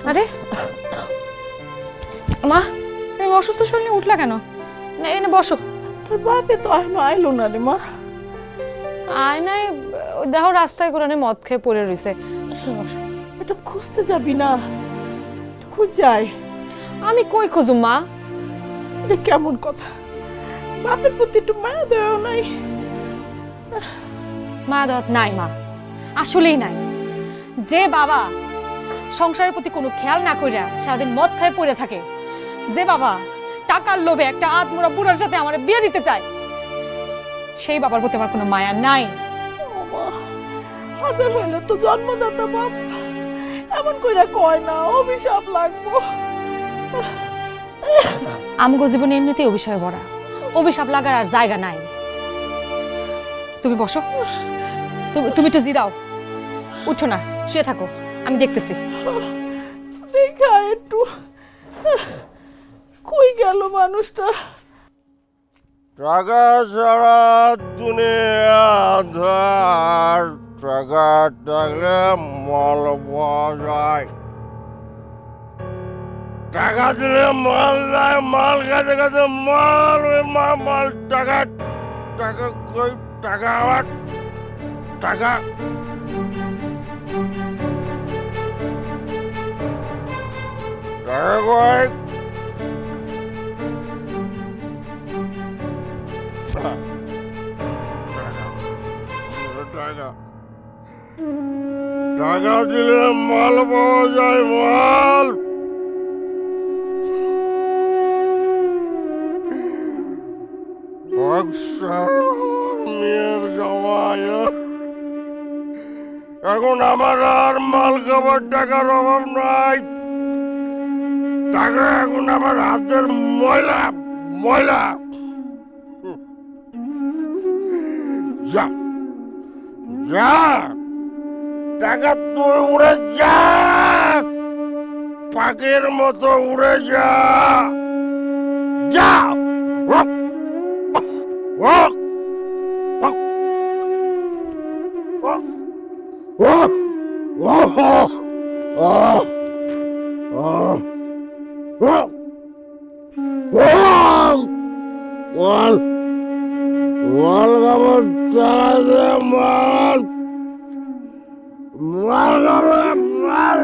আরে মা, তুমি অসুস্থ শরীর নিয়ে উঠলা কেন? না এনে বসো। তোর বাপে তো এখনো আইলো না রে মা। আয় নাই, দেখো রাস্তায় করে মদ খেয়ে পড়ে রইছে। তুমি বসো। এটা খুঁজতে যাবি না? খুঁজ যাই। আমি কই খুঁজুম মা? এটা কেমন কথা? বাপের প্রতি একটু মায়া দেওয়া নাই? মা দত নাই মা, আসলেই নাই। যে বাবা সংসারের প্রতি কোনো খেয়াল না কইরা সারাদিন মদ খায় পড়ে থাকে, যে বাবা টাকার লোভে একটা আধমরা বুড়ার সাথে আমার বিয়ে দিতে চায়, সেই বাবার প্রতি আমার কোনো মায়া নাই। হাজার হইলে তো জন্মদাতা বাপ, এমন কইরা কয় না, অভিশাপ লাগবো। আমগো জীবনে এমনিতেই অভিশাপে ভরা, অভিশাপ লাগার আর জায়গা নাই। তুমি বসো, তুমি একটু জিরাও, উঠো না, শুয়ে থাকো, আমি দেখতেছি। দেখা একটু কই গেল মানুষটা? টাকা ছাড়া দুনিয়া আন্ধার, টাকা থাকলে মাল পাওয়া যায়। টাকা দিলে মাল নাই, মাল কাছে কাছে মাল, ওই মাল টাকা টাকা কই টাকা আমার টাকা টাকা কই টাকা দিলে মাল পাওয়া যায়, মাল। মেয়ের জামাই, এখন আমার আর মাল খাবার টাকার অভাব নাই। টাকা এখন আমার হাতের ময়লা ময়লা। যা যা টাকা তুই উড়ে যা, পাখির মতো উড়ে যা। যা মাল খাবার মাল মাল খাবার মাল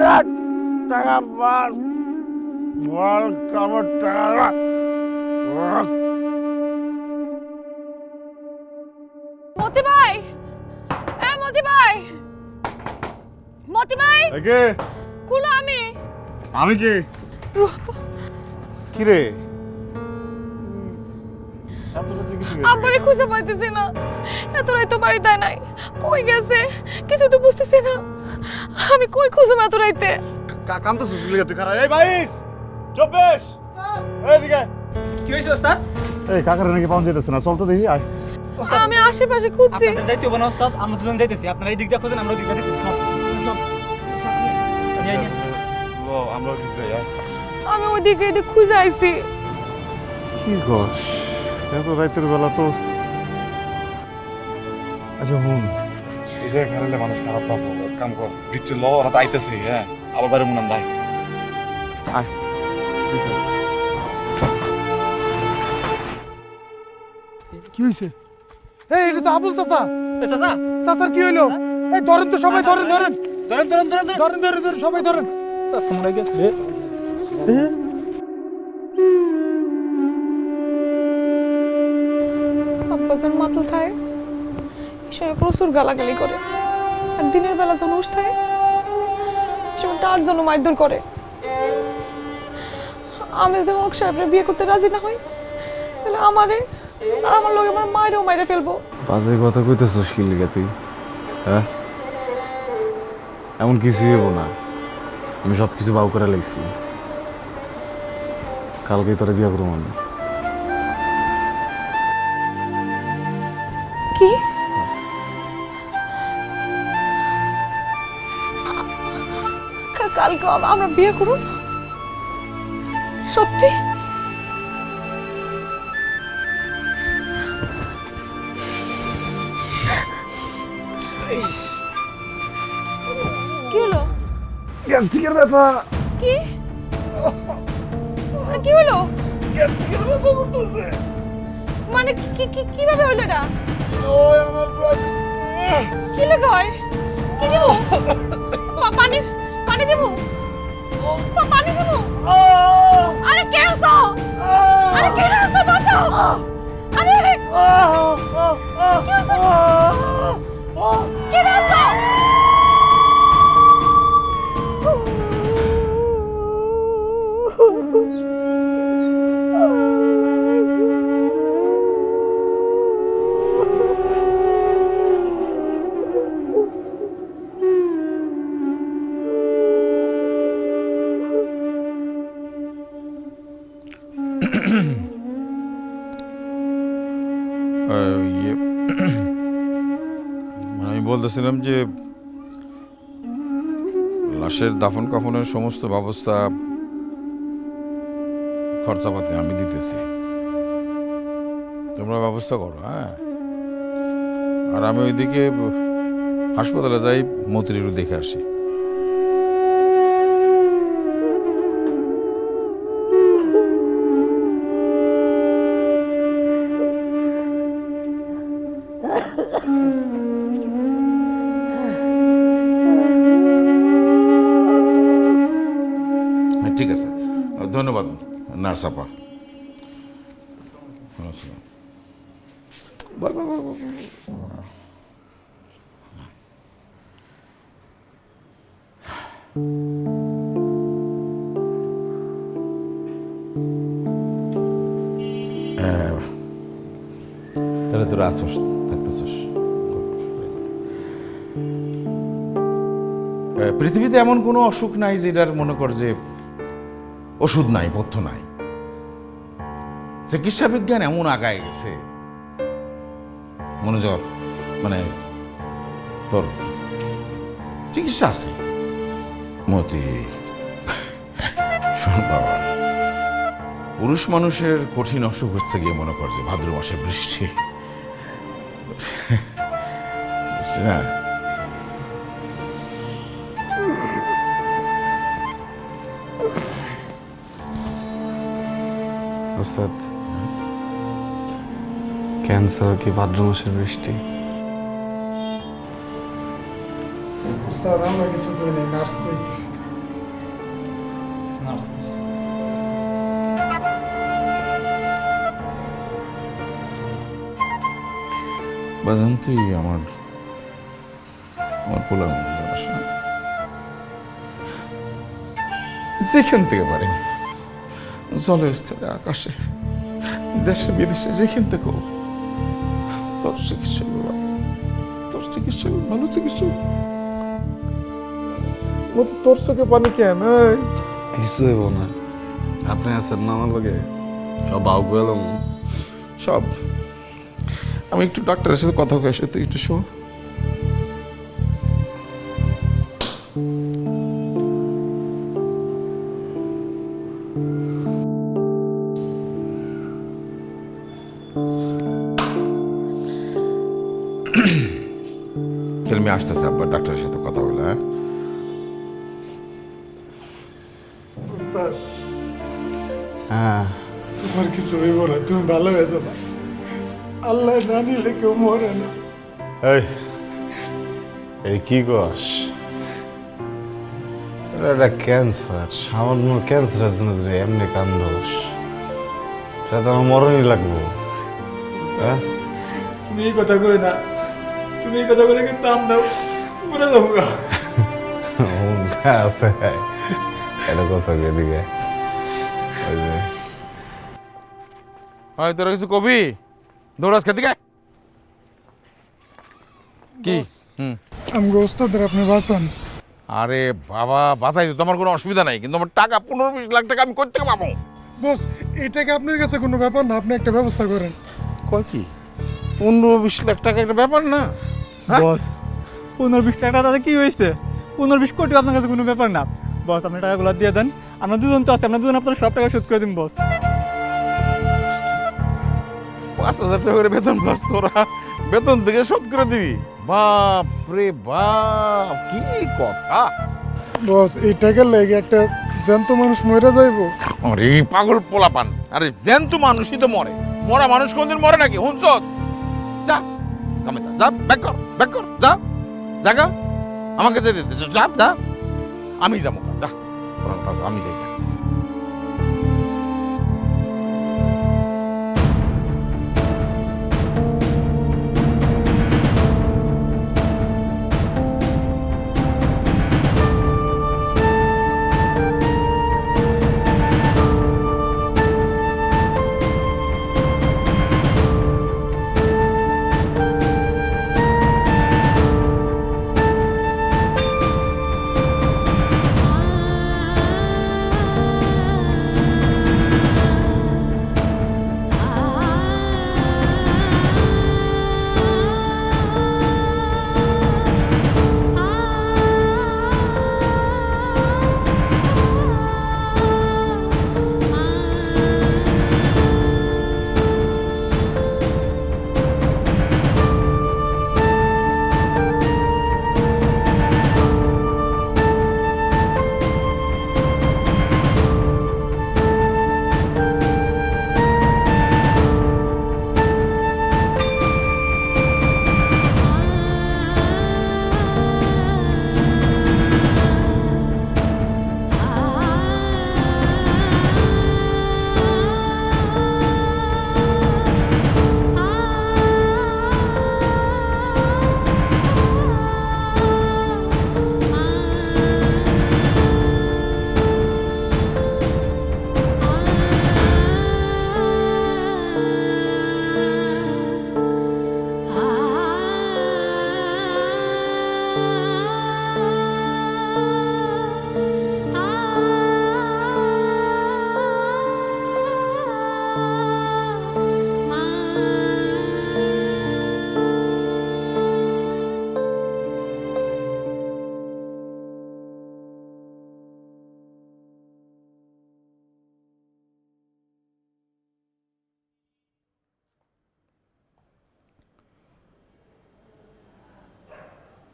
টাকা মাল মাল খাবার টাকা। মতি ভাই, এ মতি ভাই, মতি ভাই, কে? খুলো। আমি কে? কি রে? আব্বারে খুঁজে পাইতেছি না, এত রাইতো বাড়িতে নাই, কই গেছে কিছু তো বুঝতেছি না। আমি কই খুঁজুম এত রাইতে? কাম তো সুসুলি তুই খারাপ। এই ভাইস চব্বিশ, এইদিকে। কি হইছে ওস্তাদ? এই কাকার নাকি পাউন যেতেছে না, চল তো দেখি। আয়। আমি আশেপাশে খুঁজছি। আপনাদের যাইতে হবে না ওস্তাদ, আমরা দুজন যাইতেছি। আপনারা এই দিক দিয়ে খুঁজেন, আমরা ওই দিক দিয়ে দেখতেছি। চল আমরা দিছি। আমি ওইদিকে এদিকে খুঁজে আইছি। কি কস? এত রাতের বেলা তো আচ্ছা হুন এই জায়গায় খারালে মানুষ খারাপ পাবো এক কাম কর ভিতরে ল ওরা তো আইতেছে হ্যাঁ আবার বাইরে মুনাম ভাই আয় কি হয়েছে? এই এটা তো আবুল চাচা। চাচা চাচার কি হইলো? এই ধরেন তো সবাই, ধরেন ধরেন ধরেন ধরেন ধরেন ধরেন ধরেন ধরেন সবাই ধরেন। চাচা মনে গেছে আব্বাজান মাতাল থাকে এই সময় প্রচুর গালাগালি করে, আর দিনের বেলা যখন উঠ থাকে এই সময় তার জন্য মারধর করে। আমি যদি হক সাহেবরা বিয়ে করতে রাজি না হই তাহলে আমারে আর আমার লোক আমার মায়েরও মাইরে ফেলবো। বাজে কথা কইতেছিস কি লিগা তুই? হ্যাঁ এমন কিছুই হবো না, আমি সব কিছু বাউ করে লাগছি। কালকে তোরা বিয়ে করবো আমি। কি কালকে আমরা বিয়ে করুন? সত্যি? কি হলো? গ্যাস্ট্রিকের ব্যথা। কি কি হলো? গ্যাস্ট্রিকের ব্যথা করতেছে। মানে কিভাবে হলো এটা? ওই আমার পেটে। কি লাগে হয়? কি দিব? পানি পানি দিব? পানি দিব? আরে কে আছো? আরে কে আছো বাঁচাও? আরে কি আছো? কে আছো? আমি বলতেছিলাম যে লাশের দাফন কাফনের সমস্ত ব্যবস্থা খরচাপাতি আমি দিতেছি, তোমরা ব্যবস্থা করো। হ্যাঁ, আর আমি ওইদিকে হাসপাতালে যাই, মতির একটু দেখে আসি। ঠিক আছে, ধন্যবাদ নার্স আপা। তাহলে তোরা আসছ, থাকতেছস। পৃথিবীতে এমন কোনো অসুখ নাই যেটার মনে কর যে ওষুধ নাই, পথ্য নাই। চিকিৎসা বিজ্ঞান এমন আগায় গেছে, মনে কর মানে তোর চিকিৎসা আছে। মতি শোন বাবা, পুরুষ মানুষের কঠিন অসুখ হচ্ছে গিয়ে মনে কর যে ভাদ্র মাসে বৃষ্টি। না ওস্তাদ, ক্যান্সার কি ভাদ্র মাসের বৃষ্টি? উস্তাদ আমরা কিছু কই নাই, নার্স কইছি। নার্স কইছি। বাজান তুই আমার পোলার যেখান থেকে পারি, জলে স্থলে আকাশে দেশে বিদেশে যেখান থেকে তোর চিকিৎসা বাবা, তোর চিকিৎসা ভালো চিকিৎসা। তোর চোখে পানি কেন? কিছু হইব না, আপনি আছেন না আমার লগে, সব বাউ গেলাম সব। আমি একটু ডাক্তারের সাথে কথা কয়ে আসি, তুই একটু শো। ছেলে আসতেছে, আব্বা ডাক্তারের সাথে কথা বলে। হ্যাঁ হ্যাঁ তোমার কিছু হইব না, তুমি ভালো হয়ে যাবা। আল্লাহ না নিলে কেউ মরে না। এই কি কস? এটা ক্যান্সার, সামান্য ক্যান্সারের জন্য যদি এমনি কান্দোস, সেটা তো আমার মরণই লাগবো। হ্যাঁ তুমি এই কথা কই না, তুমি এই কথা বলে কিন্তু আমরা মরে যাবো। আছে এটা কথা কে দিকে ওই যে হয় তোরা কিছু কবি দৌড়াস খেতে গায় কি? আমি ওস্তাদের আপনি বাঁচান। আরে বাবা বাঁচাই তো আমার কোনো অসুবিধা নাই, কিন্তু আমার টাকা 15-20 লাখ টাকা আমি কোথা থেকে পাবো? বস এটাকে আপনার কাছে কোনো ব্যাপার না, আপনি একটা ব্যবস্থা করেন। কয় কি 15-20 লাখ টাকা একটা ব্যাপার না? বস 15-20 টাকা তাতে কি হয়েছে? 15-20 কোটি আপনার কাছে কোনো ব্যাপার না। বস আপনি টাকাগুলো দিয়ে দেন, আমরা দুজন তো আছি, আমরা দুজন আপনার সব টাকা শোধ করে দিন বস। 5,000 টাকা করে বেতন পাস তোরা, বেতন থেকে শোধ করে দিবি? বাপ রে বাপ, কি কথা! বস এই টাকার লেগে একটা জ্যান্ত মানুষ মরে যাইবো? আরে পাগল পোলাপান, আরে জ্যান্ত মানুষই তো মরে, মরা মানুষ কোনদিন মরে নাকি? হুনছস? যা কামে যা, ব্যাক কর যা, জাগা আমাকে যেতে দে, যা যা, আমি যাবো, যা আমি যাই।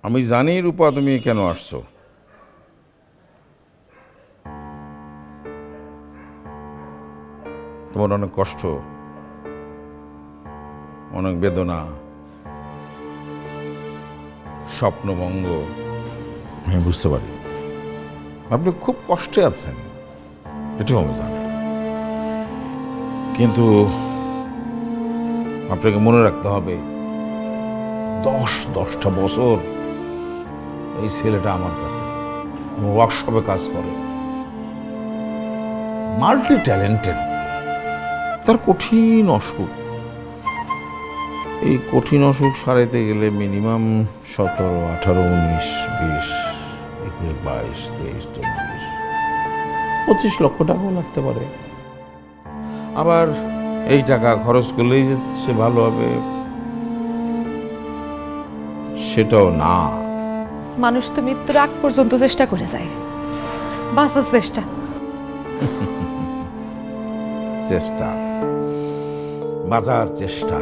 আমি জানি রূপা তুমি কেন আসছো। তোমার অনেক কষ্ট, অনেক বেদনা, স্বপ্নভঙ্গ, আমি বুঝতে পারি। আপনি খুব কষ্টে আছেন, এটাও আমি জানি, কিন্তু আপনাকে মনে রাখতে হবে 10টা বছর এই ছেলেটা আমার কাছে ওয়ার্কশপে কাজ করে, মাল্টি ট্যালেন্টেড, তার কঠিন অসুখ। এই কঠিন অসুখ সারাইতে গেলে মিনিমাম 17, 18, 19, 20, 21, 22, 23, 24, 25 লক্ষ টাকাও লাগতে পারে। আবার এই টাকা খরচ করলেই যে সে ভালো হবে সেটাও না। মানুষ তো মৃত্যুর আগ পর্যন্ত চেষ্টা করে যায়, বাঁচার চেষ্টা। চেষ্টা, বাঁচার চেষ্টা,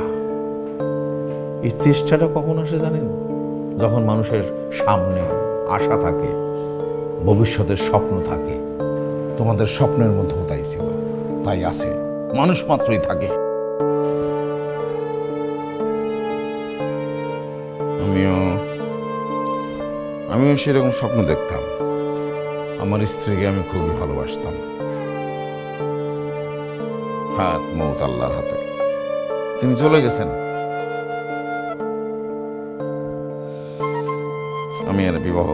এই চেষ্টাটা কখন আসে জানেন? যখন মানুষের সামনে আশা থাকে, ভবিষ্যতের স্বপ্ন থাকে। তোমাদের স্বপ্নের মধ্যেও তাই ছিল, তাই আছে, মানুষ মাত্রই থাকে। আমিও সেরকম স্বপ্ন দেখতাম। আমার স্ত্রীকে আমি খুবই ভালোবাসতাম। হাত মৌত আল্লাহর হাতে, তিনি চলে গেছেন। আমি আর বিবাহ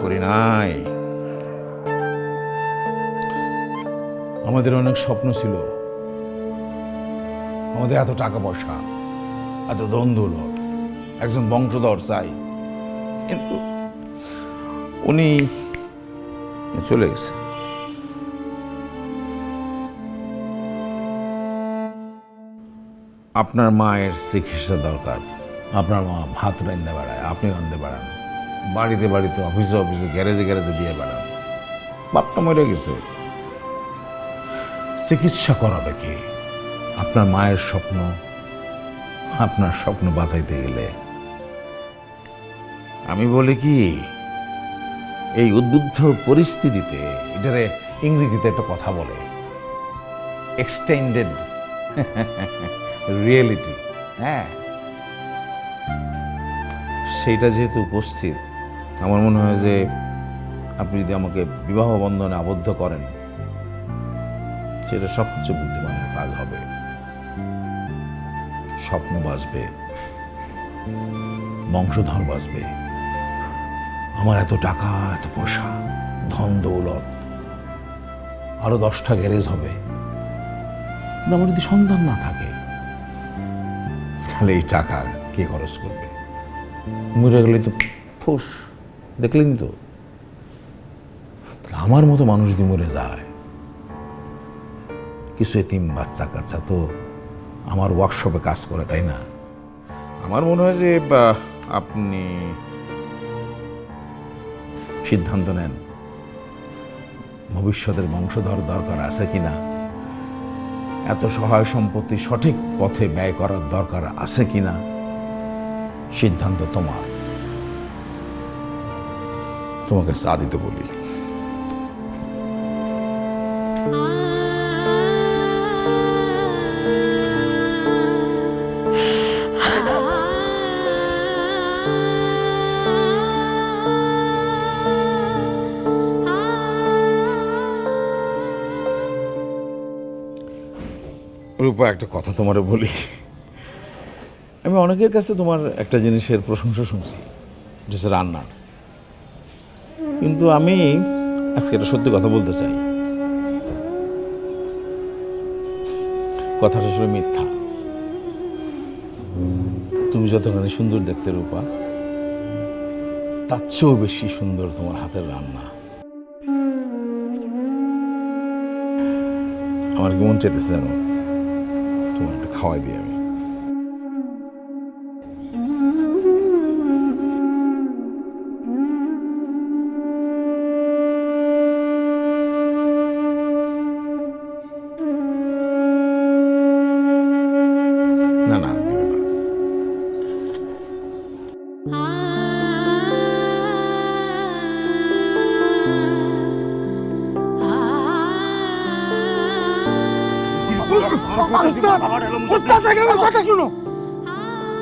করি নাই। আমাদের অনেক স্বপ্ন ছিল, আমাদের এত টাকা পয়সা, এত ধন দৌলত, একজন বংশধর চাই, কিন্তু উনি চলে গেছে। আপনার মায়ের চিকিৎসা দরকার, আপনার মা ভাত রান্ধতে বেড়ায়, আপনি রান্ধতে বেড়ান, বাড়িতে বাড়িতে, অফিসে অফিসে, গ্যারেজে গ্যারেজে দিয়ে বেড়ান। বাপটা মরে গেছে, চিকিৎসা করাবে কে? আপনার মায়ের স্বপ্ন, আপনার স্বপ্ন বাঁচাইতে গেলে আমি বলি কি, এই উদ্বুদ্ধ পরিস্থিতিতে এটারে ইংরেজিতে একটা কথা বলে, এক্সটেন্ডেড রিয়েলিটি। হ্যাঁ, সেইটা যেহেতু উপস্থিত, আমার মনে হয় যে আপনি যদি আমাকে বিবাহ বন্ধনে আবদ্ধ করেন, সেটা সবচেয়ে বুদ্ধিমানের কাজ হবে। স্বপ্ন বাঁচবে, বংশধর বাঁচবে, আমার এত টাকা, এত পয়সা, ধন দৌলত, আরো 10টা গ্যারেজ হবে। আমার যদি সন্তান না থাকে, তাহলে এই টাকা কে খরচ করবে? মরে গেলে তো ফুস, দেখলেন তো। আমার মতো মানুষ যদি মরে যায়, কিছু এতিম বাচ্চা কাচ্চা তো আমার ওয়ার্কশপে কাজ করে, তাই না? আমার মনে হয় যে আপনি সিদ্ধান্ত নেন, ভবিষ্যতের বংশধর দরকার আছে কিনা, এত সহায় সম্পত্তি সঠিক পথে ব্যয় করার দরকার আছে কিনা, সিদ্ধান্ত তোমার। তোমাকে চা দিতে বলি। রূপা, একটা কথা তোমারে বলি। আমি অনেকের কাছে তোমার একটা জিনিসের প্রশংসা শুনছি, যেটা রান্নার, কিন্তু আমি আজকে একটা সত্যি কথা বলতে চাই। কথাটা আসলে মিথ্যা। তুমি যতখানি সুন্দর দেখতে রূপা, তার চেয়েও বেশি সুন্দর তোমার হাতের রান্না। আমার কি মন চাইতেছে জানো, তোমার একটা খাওয়াই দিই আমি। না না, দিও না। কথা শুনো,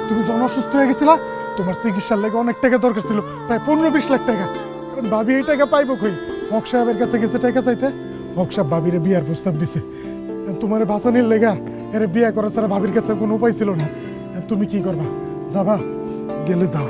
তুমি যখন অসুস্থ হয়ে গেছিলা, তোমার চিকিৎসার লাগে অনেক টাকা দরকার ছিল, প্রায় 15-20 লাখ টাকা। ভাবি এই টাকা পাইবো কই? হক সাহেবের কাছে গেছে টাকা চাইতে, হক সাহেব ভাবিরে বিয়ার প্রস্তাব দিছে। তোমার বাঁচানির লেগা এর বিয়া করা ছাড়া ভাবির কাছে কোনো উপায় ছিল না। তুমি কি করবা? যাবা? গেলে যাও।